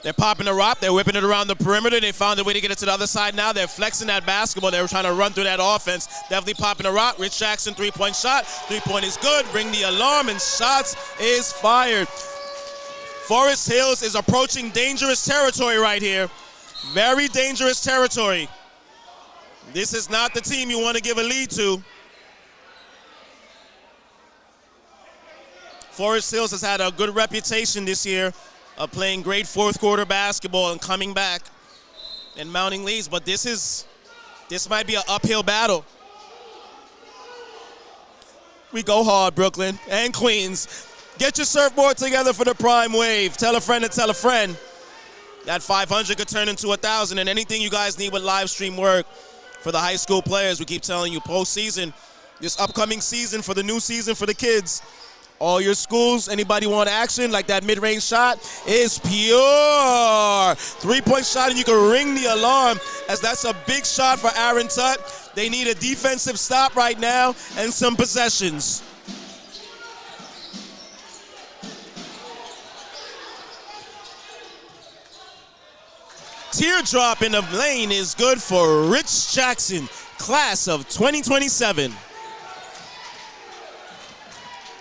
They're popping the rock. They're whipping it around the perimeter. They found a way to get it to the other side now. They're flexing that basketball. They were trying to run through that offense. Definitely popping the rock. Rich Jackson, three-point shot. Three-point is good. Ring the alarm, and shots is fired. Forest Hills is approaching dangerous territory right here. Very dangerous territory. This is not the team you want to give a lead to. Forest Hills has had a good reputation this year of playing great fourth quarter basketball and coming back and mounting leads, but this might be an uphill battle. We go hard, Brooklyn and Queens. Get your surfboard together for the prime wave. Tell a friend to tell a friend. That 500 could turn into 1,000, and anything you guys need with live stream work for the high school players, we keep telling you, postseason, this upcoming season for the new season for the kids. All your schools, anybody want action, like that mid-range shot, is pure. Three-point shot, and you can ring the alarm, as that's a big shot for Aaron Tutt. They need a defensive stop right now and some possessions. Teardrop in the lane is good for Rich Jackson, class of 2027.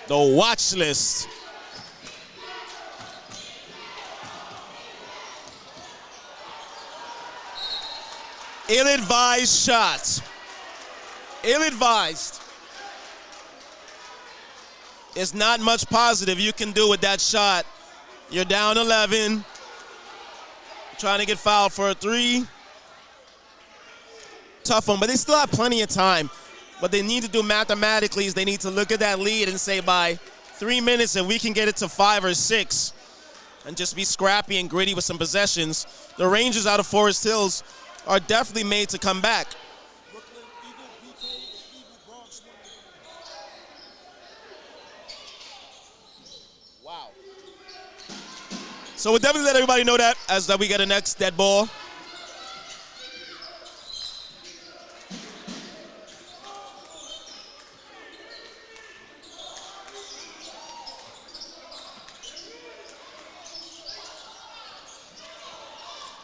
The watch list. Ill-advised shot. Ill-advised. There's not much positive you can do with that shot. You're down 11. Trying to get fouled for a three. Tough one, but they still have plenty of time. What they need to do mathematically is they need to look at that lead and say by 3 minutes if we can get it to 5 or 6 and just be scrappy and gritty with some possessions. The Rangers out of Forest Hills are definitely made to come back. Wow. So we'll definitely let everybody know that as that we get a next dead ball.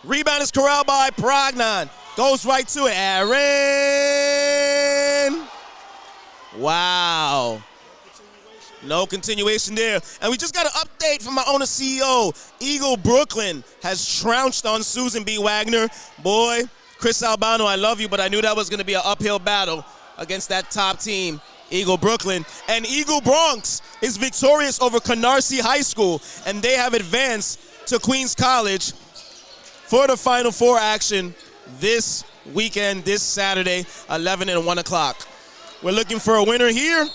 Rebound is corralled by Prognon. Goes right to it. Aaron. Wow. No continuation there. And we just got an update from my owner CEO. Eagle Brooklyn has trounced on Susan B. Wagner. Boy, Chris Albano, I love you, but I knew that was going to be an uphill battle against that top team, Eagle Brooklyn. And Eagle Bronx is victorious over Canarsie High School, and they have advanced to Queens College for the Final Four action this weekend, this Saturday, 11 and 1 o'clock. We're looking for a winner here.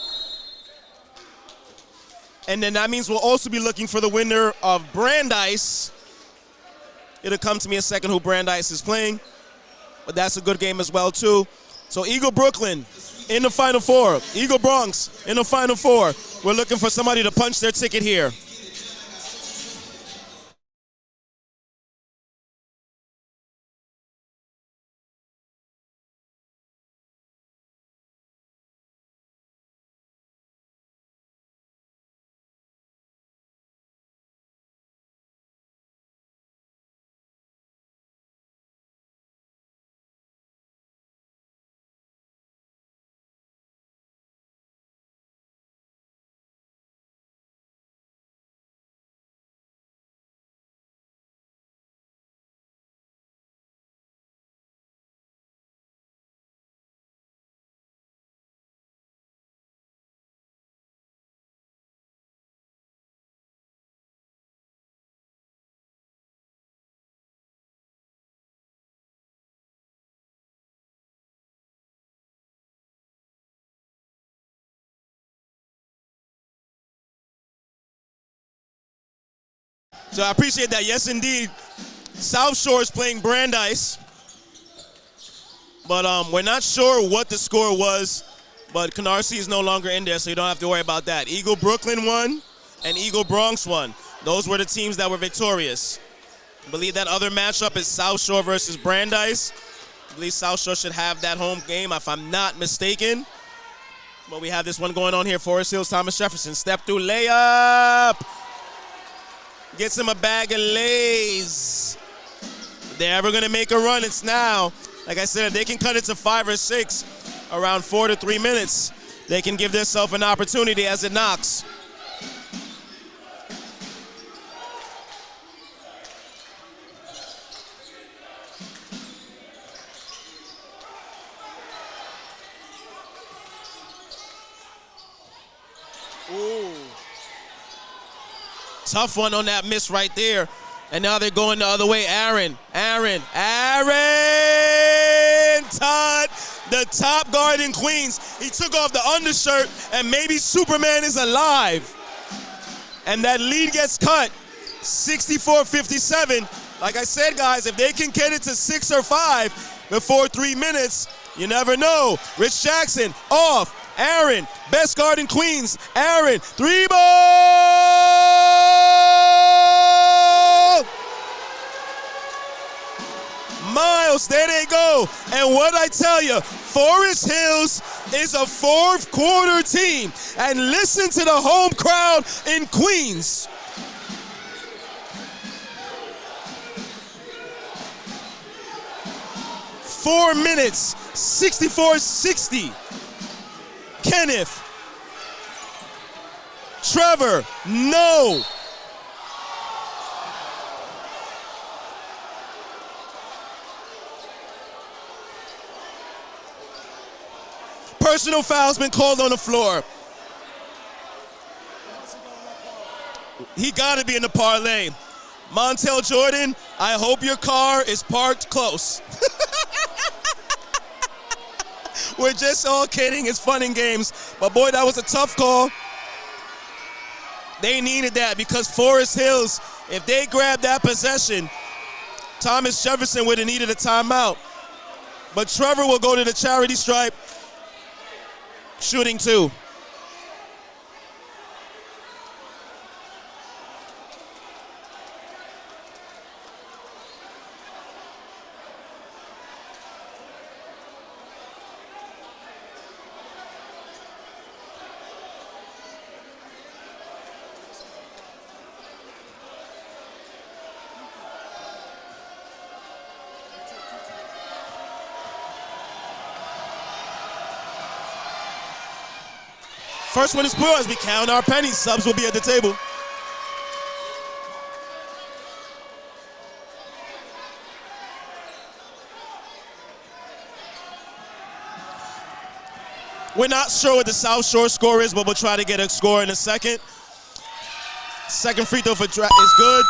And then that means we'll also be looking for the winner of Brandeis. It'll come to me in a second who Brandeis is playing. But that's a good game as well, too. So Eagle Brooklyn in the Final Four. Eagle Bronx in the Final Four. We're looking for somebody to punch their ticket here. So I appreciate that. Yes, indeed. South Shore is playing Brandeis. But we're not sure what the score was. But Canarsie is no longer in there, so you don't have to worry about that. Eagle Brooklyn won and Eagle Bronx won. Those were the teams that were victorious. I believe that other matchup is South Shore versus Brandeis. I believe South Shore should have that home game, if I'm not mistaken. But we have this one going on here. Forest Hills, Thomas Jefferson. Step through layup. Gets him a bag of lays. If they're ever going to make a run, it's now. Like I said, if they can cut it to 5 or 6, around 4 to 3 minutes, they can give themselves an opportunity as it knocks. Ooh. Tough one on that miss right there. And now they're going the other way. Aaron, Todd, the top guard in Queens. He took off the undershirt, and maybe Superman is alive. And that lead gets cut, 64-57. Like I said, guys, if they can get it to 6 or 5 before 3 minutes, you never know. Rich Jackson off. Aaron, best guard in Queens. Aaron, 3 ball! Miles, there they go. And what I tell you, Forest Hills is a fourth quarter team. And listen to the home crowd in Queens. Four minutes, 64-60. Kenneth. Trevor, no. Personal foul's been called on the floor. He got to be in the parlay. Montel Jordan, I hope your car is parked close. We're just all kidding. It's fun and games. But, boy, that was a tough call. They needed that because Forest Hills, if they grabbed that possession, Thomas Jefferson would have needed a timeout. But Trevor will go to the charity stripe, shooting 2. First one is poor as we count our pennies. Subs will be at the table. We're not sure what the South Shore score is, but we'll try to get a score in a second. Second free throw for is good.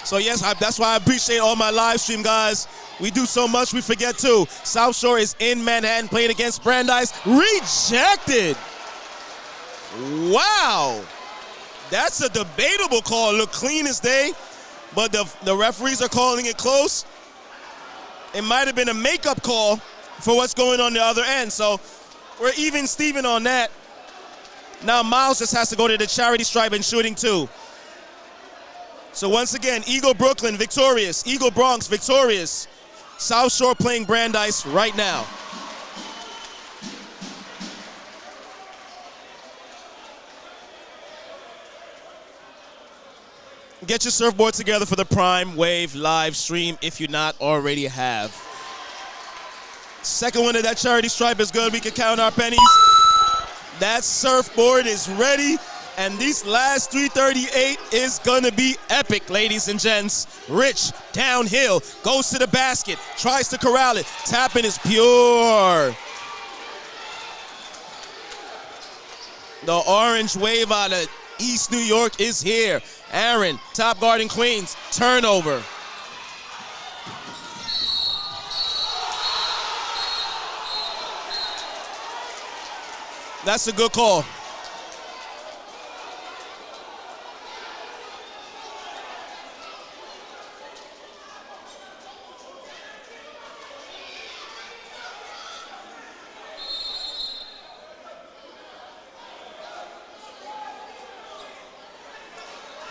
So yes, that's why I appreciate all my live stream guys. We do so much, we forget too. South Shore is in Manhattan playing against Brandeis. Rejected. Wow. That's a debatable call. Look clean as day, but the referees are calling it close. It might have been a makeup call for what's going on the other end. So we're even Steven on that. Now Miles just has to go to the charity stripe and shooting 2. So once again, Eagle Brooklyn victorious. Eagle Bronx victorious. South Shore playing Brandeis right now. Get your surfboard together for the Prime Wave live stream if you not already have. Second one of that charity stripe is good. We can count our pennies. That surfboard is ready. And these last 338 is going to be epic, ladies and gents. Rich, downhill, goes to the basket, tries to corral it. Tapping is pure. The orange wave out of East New York is here. Aaron, top guard in Queens, turnover. That's a good call.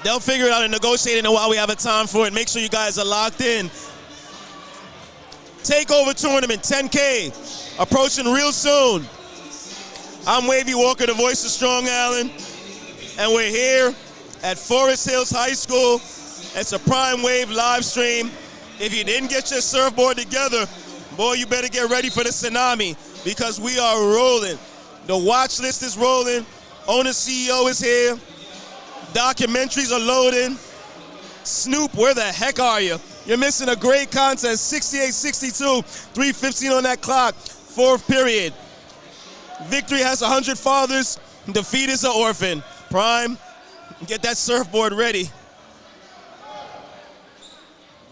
They'll figure it out and negotiate it while we have a time for it. Make sure you guys are locked in. TakeOva tournament, 10K, approaching real soon. I'm Wavy Walker, the voice of Strong Island, and we're here at Forest Hills High School. It's a Prime Wave live stream. If you didn't get your surfboard together, boy, you better get ready for the tsunami because we are rolling. The watch list is rolling. Owner CEO is here. Documentaries are loading. Snoop, where the heck are you? You're missing a great contest. 68-62, 3:15 on that clock. Fourth period. Victory has 100 fathers. Defeat is an orphan. Prime, Get that surfboard ready.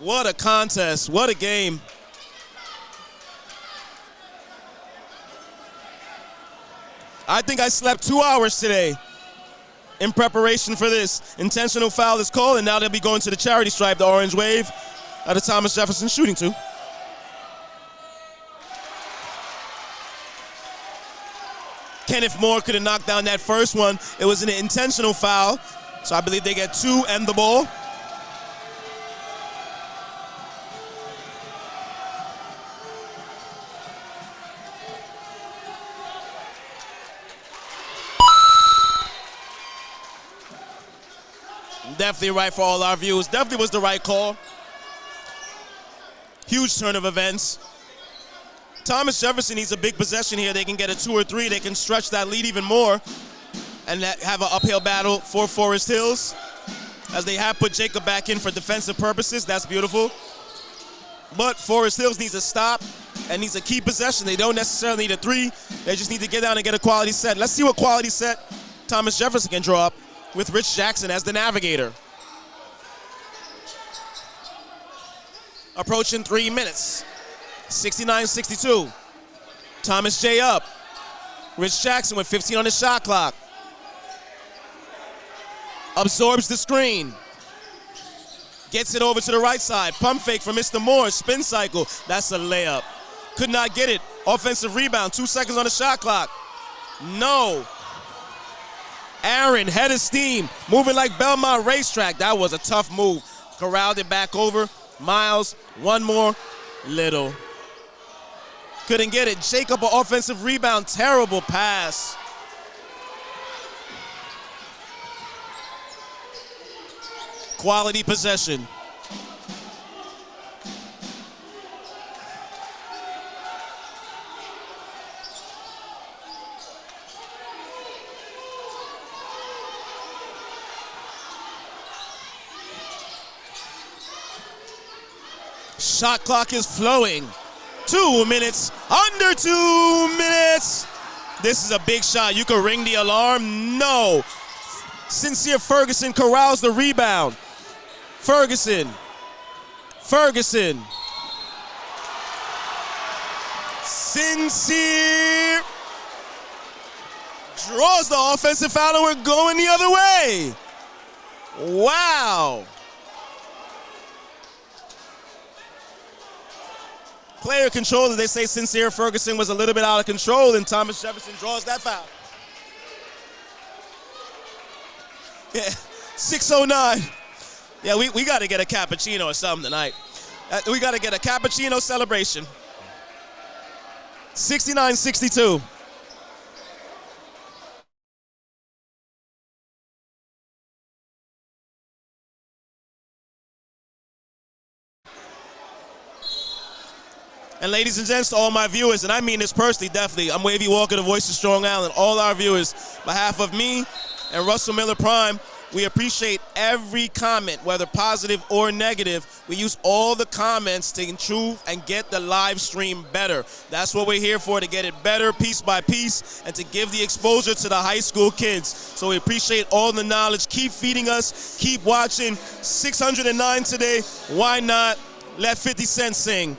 What a contest. What a game. I think I slept 2 hours today in preparation for this. Intentional foul is called, and now they'll be going to the charity stripe, the orange wave, out of Thomas Jefferson shooting two. Kenneth Moore could have knocked down that first one. It was an intentional foul, so I believe they get two and the ball. Definitely right for all our viewers. Definitely was the right call. Huge turn of events. Thomas Jefferson needs a big possession here. They can get a 2 or 3. They can stretch that lead even more and have an uphill battle for Forest Hills, as they have put Jacob back in for defensive purposes. That's beautiful. But Forest Hills needs a stop and needs a key possession. They don't necessarily need a 3. They just need to get down and get a quality set. Let's see what quality set Thomas Jefferson can draw up with Rich Jackson as the navigator. Approaching 3 minutes. 69-62. Thomas J up. Rich Jackson with 15 on the shot clock. Absorbs the screen. Gets it over to the right side. Pump fake from Mr. Moore. Spin cycle. That's a layup. Could not get it. Offensive rebound. 2 seconds on the shot clock. No. Aaron, head of steam. Moving like Belmont Racetrack. That was a tough move. Corralled it back over. Miles. One more. Little. Couldn't get it. Jacob, an offensive rebound. Terrible pass. Quality possession. Shot clock is flowing. 2 minutes, under 2 minutes. This is a big shot. You can ring the alarm. No. Sincere Ferguson corrals the rebound. Ferguson. Sincere draws the offensive foul, and we're going the other way. Wow. Player control, as they say, Sincere Ferguson was a little bit out of control, and Thomas Jefferson draws that foul. Yeah, 6:09. Yeah, we got to get a cappuccino or something tonight. We got to get a cappuccino celebration. 69-62. And ladies and gents, to all my viewers, and I mean this personally, definitely, I'm Wavy Walker, the voice of Strong Island. All our viewers, on behalf of me and Russell Miller Prime, we appreciate every comment, whether positive or negative. We use all the comments to improve and get the live stream better. That's what we're here for, to get it better piece by piece and to give the exposure to the high school kids. So we appreciate all the knowledge. Keep feeding us. Keep watching. 609 today. Why not? Let 50 Cent sing.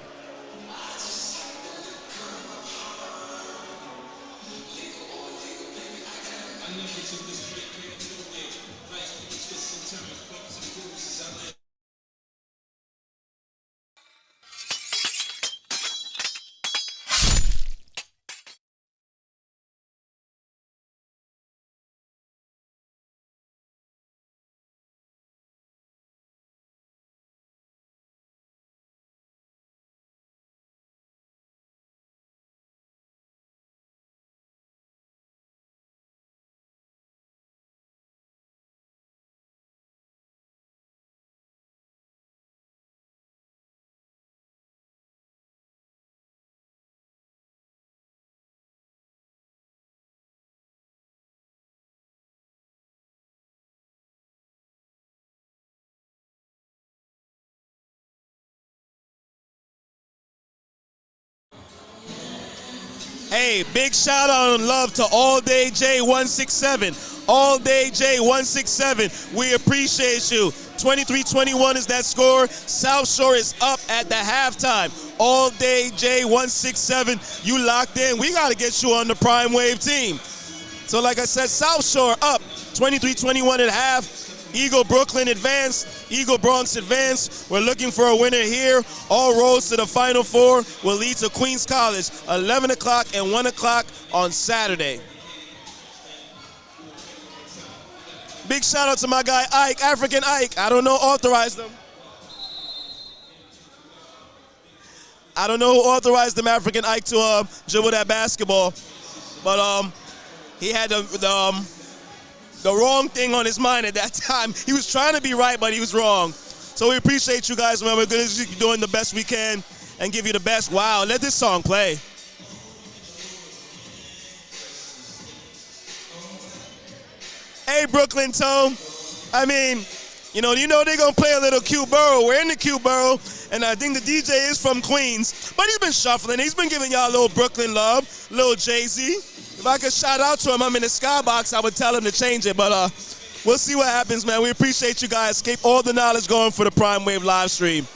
Hey, big shout out and love to All Day J167. All Day J167. We appreciate you. 23-21 is that score. South Shore is up at the halftime. All Day J167. You locked in. We got to get you on the Prime Wave team. So like I said, South Shore up 23-21 at half. Eagle Brooklyn advance, Eagle Bronx advance. We're looking for a winner here. All roads to the Final Four will lead to Queens College, 11 o'clock and 1 o'clock on Saturday. Big shout out to my guy Ike, African Ike. I don't know who authorized them. I don't know who authorized them, African Ike, to dribble that basketball. But he had the wrong thing on his mind at that time. He was trying to be right, but he was wrong. So we appreciate you guys, man. We're going to keep doing the best we can and give you the best. Wow, let this song play. Hey, Brooklyn Tone. I mean, you know they're going to play a little Q Borough. We're in the Q Borough, and I think the DJ is from Queens. But he's been shuffling. He's been giving y'all a little Brooklyn love, little Jay-Z. If I could shout out to him, I'm in the skybox, I would tell him to change it. But we'll see what happens, man. We appreciate you guys. Keep all the knowledge going for the Prime Wave live stream.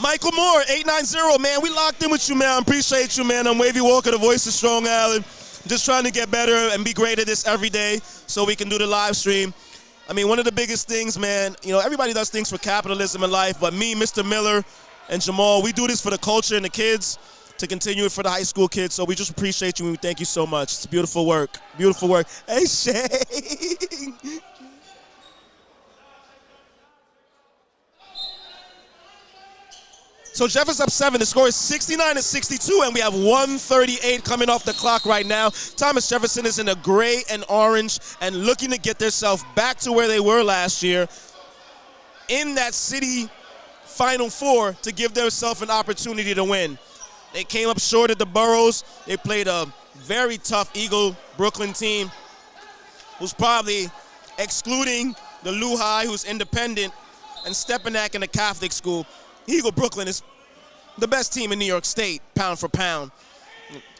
Michael Moore, 890, man. We locked in with you, man. I appreciate you, man. I'm Wavy Walker, the voice of Strong Island. Just trying to get better and be great at this every day so we can do the live stream. I mean, one of the biggest things, man, everybody does things for capitalism in life, but me, Mr. Miller, and Jamal, we do this for the culture and the kids, to continue it for the high school kids. So we just appreciate you and we thank you so much. It's beautiful work. Beautiful work. Hey, Shay. So Jefferson's up 7. The score is 69-62, and we have 1:38 coming off the clock right now. Thomas Jefferson is in the gray and orange and looking to get themselves back to where they were last year in that city Final Four to give themselves an opportunity to win. They came up short at the Boroughs. They played a very tough Eagle Brooklyn team who's probably excluding the Lehigh, who's independent, and Stepinac in the Catholic school. Eagle Brooklyn is the best team in New York State, pound for pound.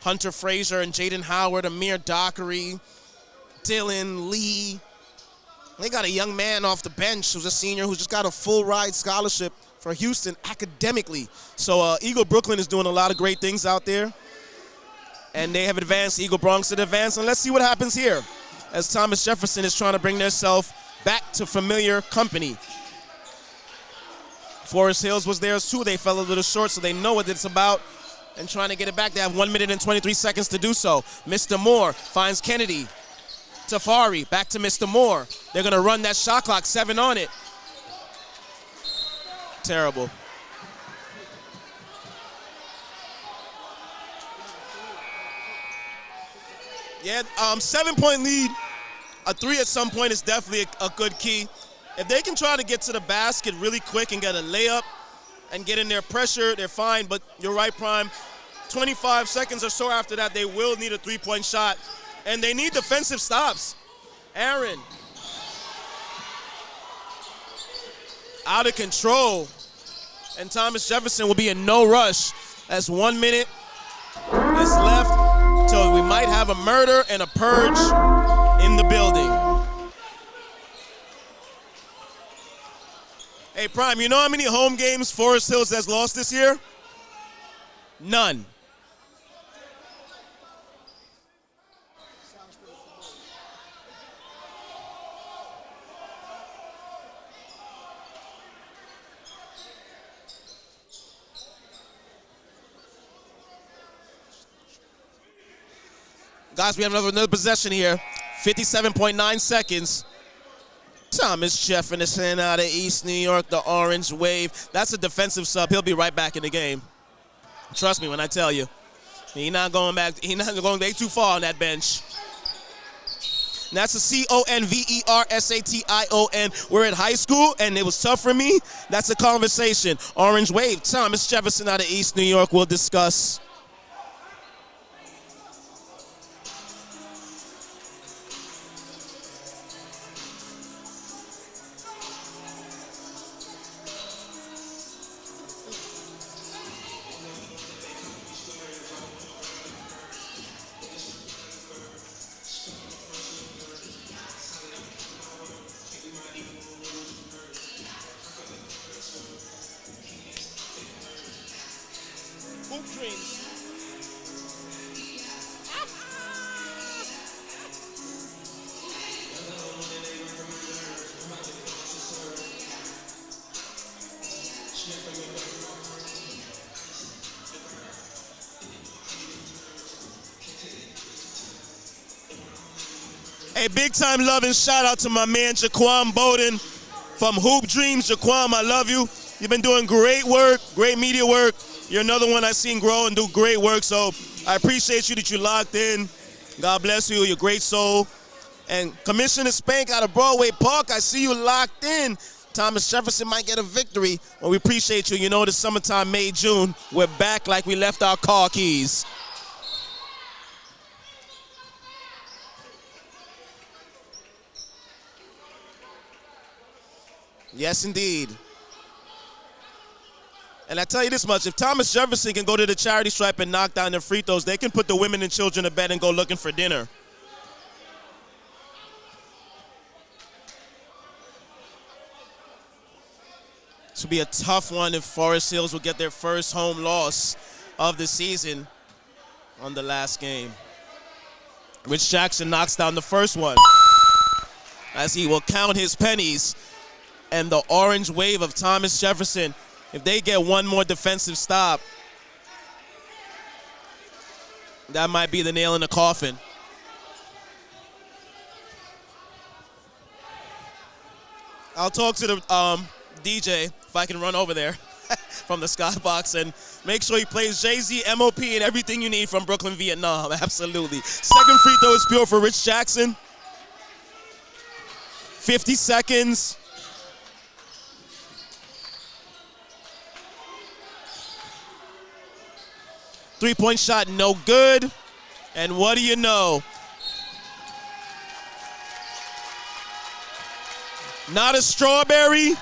Hunter Frazier and Jaden Howard, Amir Dockery, Dylan Lee. They got a young man off the bench who's a senior who's just got a full ride scholarship for Houston academically. So Eagle Brooklyn is doing a lot of great things out there. And they have advanced, Eagle Bronx to advance. And let's see what happens here as Thomas Jefferson is trying to bring themselves back to familiar company. Forest Hills was theirs too. They fell a little short, so they know what it's about and trying to get it back. They have 1 minute and 23 seconds to do so. Mr. Moore finds Kennedy. Tafari back to Mr. Moore. They're going to run that shot clock, 7 on it. Terrible. Yeah, 7-point lead. A 3 at some point is definitely a good key. If they can try to get to the basket really quick and get a layup and get in their pressure, they're fine. But you're right, Prime. 25 seconds or so after that, they will need a 3-point shot. And they need defensive stops. Aaron. Out of control. And Thomas Jefferson will be in no rush. That's 1 minute is left till we might have a murder and a purge in the building. Hey, Prime, you know how many home games Forest Hills has lost this year? None. Guys, we have another possession here. 57.9 seconds. Thomas Jefferson out of East New York, the Orange Wave. That's a defensive sub. He'll be right back in the game. Trust me when I tell you. He's not going back. He's not going way too far on that bench. And that's a CONVERSATION. We're at high school, and it was tough for me. That's a conversation. Orange Wave. Thomas Jefferson out of East New York. We'll discuss. Hey, big time love and shout out to my man Jaquan Bowden from Hoop Dreams. Jaquan, I love you. You've been doing great work, great media work. You're another one I've seen grow and do great work, so I appreciate you that you locked in. God bless you, you're a great soul. And Commissioner Spank out of Broadway Park, I see you locked in. Thomas Jefferson might get a victory. Well, we appreciate you. You know, the summertime, May, June, we're back like we left our car keys. Yes, indeed. And I tell you this much, if Thomas Jefferson can go to the charity stripe and knock down the free throws, they can put the women and children to bed and go looking for dinner. This will be a tough one if Forest Hills will get their first home loss of the season on the last game. Rich Jackson knocks down the first one as he will count his pennies. And the orange wave of Thomas Jefferson, if they get one more defensive stop, that might be the nail in the coffin. I'll talk to the DJ if I can run over there from the skybox and make sure he plays Jay-Z, MOP, and everything you need from Brooklyn, Vietnam. Absolutely. Second free throw is pure for Rich Jackson. 50 seconds. Three-point shot, no good. And what do you know? Not a strawberry,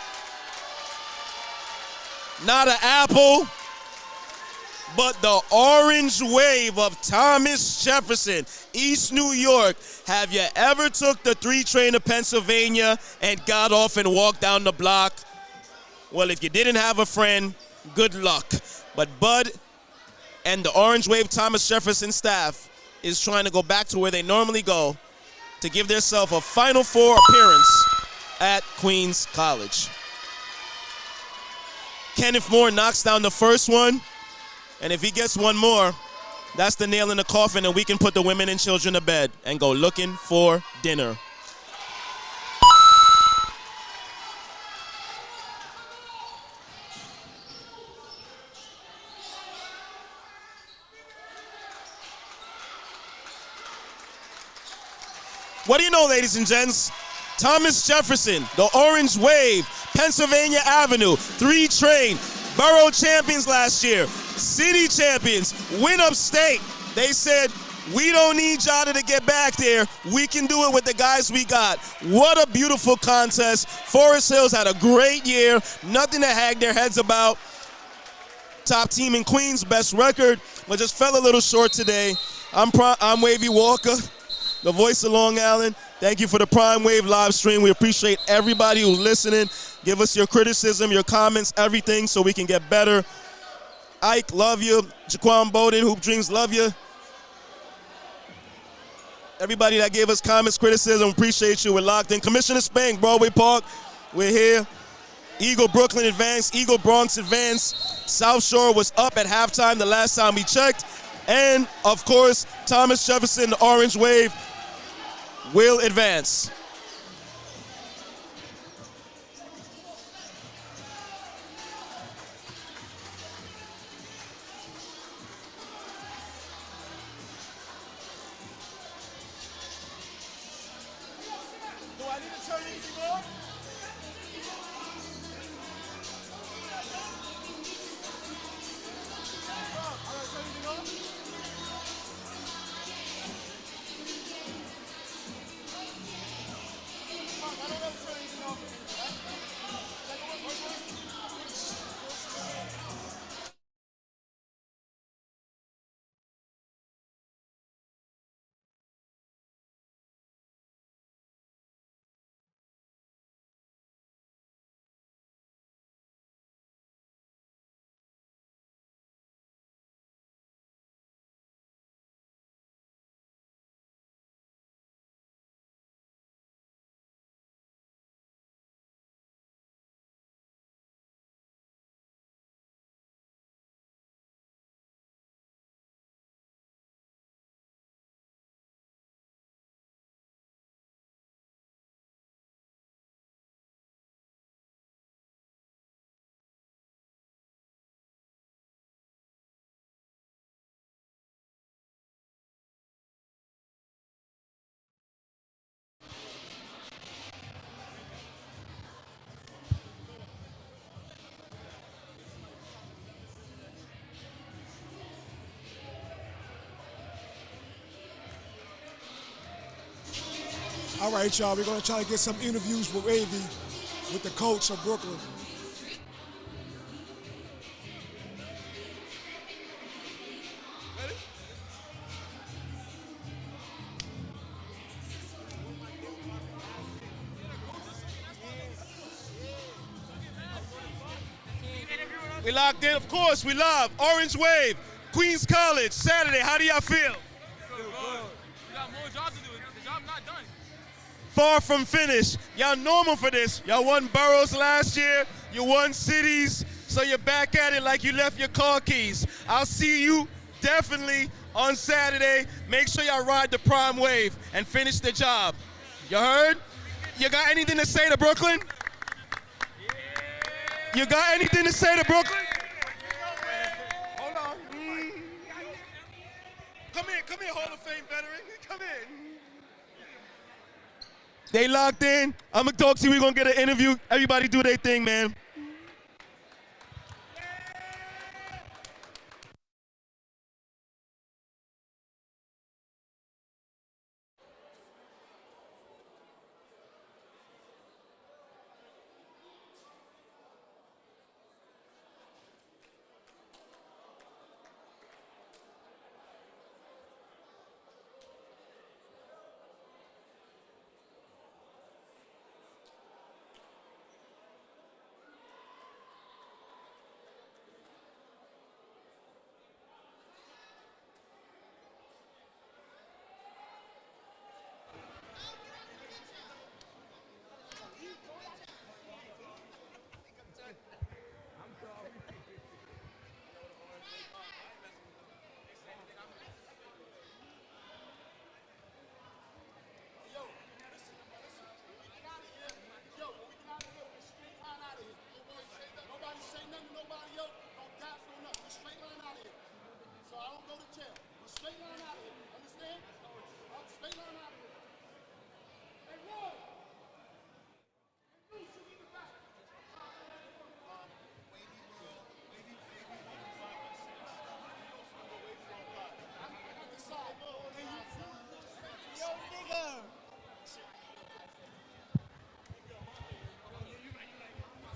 not an apple, but the orange wave of Thomas Jefferson, East New York. Have you ever took the 3 train to Pennsylvania and got off and walked down the block? Well, if you didn't have a friend, good luck. But Bud and the Orange Wave Thomas Jefferson staff is trying to go back to where they normally go to give themselves a Final Four appearance at Queens College. Kenneth Moore knocks down the first one, and if he gets one more, that's the nail in the coffin, and we can put the women and children to bed and go looking for dinner. What do you know, ladies and gents? Thomas Jefferson, the Orange Wave, Pennsylvania Avenue, 3 train, borough champions last year, city champions, win upstate. They said, we don't need y'all to get back there. We can do it with the guys we got. What a beautiful contest. Forest Hills had a great year. Nothing to hang their heads about. Top team in Queens, best record, but just fell a little short today. I'm Wavy Walker, the voice of Long Island. Thank you for the Prime Wave live stream. We appreciate everybody who's listening. Give us your criticism, your comments, everything so we can get better. Ike, love you. Jaquan Bowden, Hoop Dreams, love you. Everybody that gave us comments, criticism, appreciate you. We're locked in. Commissioner Spank, Broadway Park, we're here. Eagle Brooklyn advance, Eagle Bronx advance. South Shore was up at halftime the last time we checked. And, of course, Thomas Jefferson, the Orange Wave, will advance. All right, y'all, we're going to try to get some interviews with Wavy, with the coach of Brooklyn. We locked in, of course, we love Orange Wave, Queens College, Saturday. How do y'all feel? Feel good. We got more job to do. The job not done. Far from finished. Y'all normal for this. Y'all won boroughs last year. You won cities. So you're back at it like you left your car keys. I'll see you definitely on Saturday. Make sure y'all ride the prime wave and finish the job. You heard? You got anything to say to Brooklyn? You got anything to say to Brooklyn? Hold on. Come here, Hall of Fame veteran. Come in. They locked in. I'm gonna talk to you. We're gonna get an interview. Everybody do their thing, man.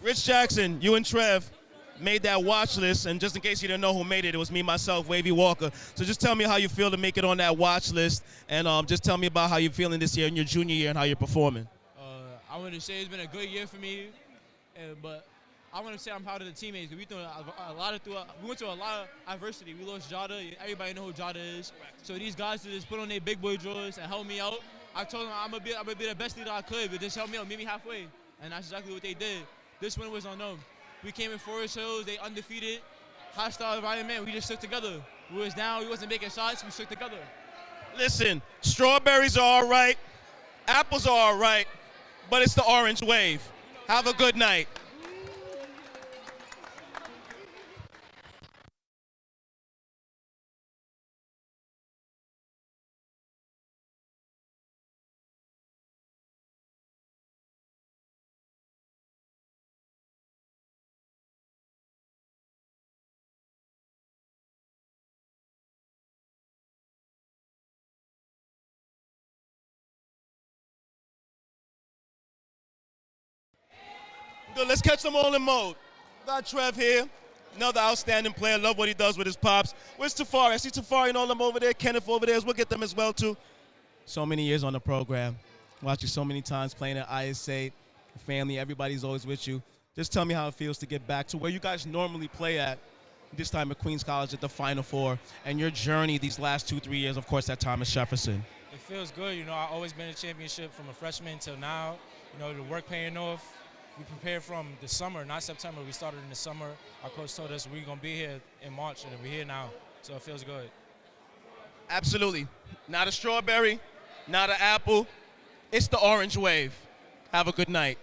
Rich Jackson, you and Trev made that watch list, and just in case you didn't know who made it, it was me, myself, Wavy Walker. So just tell me how you feel to make it on that watch list, and just tell me about how you're feeling this year in your junior year and how you're performing. I want to say it's been a good year for me, but I want to say I'm proud of the teammates. We went through a lot of adversity. We lost Jada. Everybody know who Jada is. So these guys to just put on their big boy drawers and help me out. I told them I'm gonna be the best leader I could, but just help me out, meet me halfway, and that's exactly what they did. This one was on them. We came in Forest Hills, they undefeated, hostile environment. We just stuck together. We was down, we wasn't making shots, we stuck together. Listen, strawberries are all right, apples are all right, but it's the orange wave. Have a good night. Good, let's catch them all in mode. Got Trev here, another outstanding player. Love what he does with his pops. Where's Tafari? I see Tafari and all them over there. Kenneth over there. We'll get them as well, too. So many years on the program. Watched you so many times playing at ISA. Family, everybody's always with you. Just tell me how it feels to get back to where you guys normally play at, this time at Queens College at the Final Four, and your journey these last 2-3 years, of course, at Thomas Jefferson. It feels good. You know, I've always been in a championship from a freshman till now. You know, the work paying off. We prepared from the summer, not September. We started in the summer. Our coach told us we're going to be here in March, and we're here now. So it feels good. Absolutely. Not a strawberry, not an apple. It's the orange wave. Have a good night.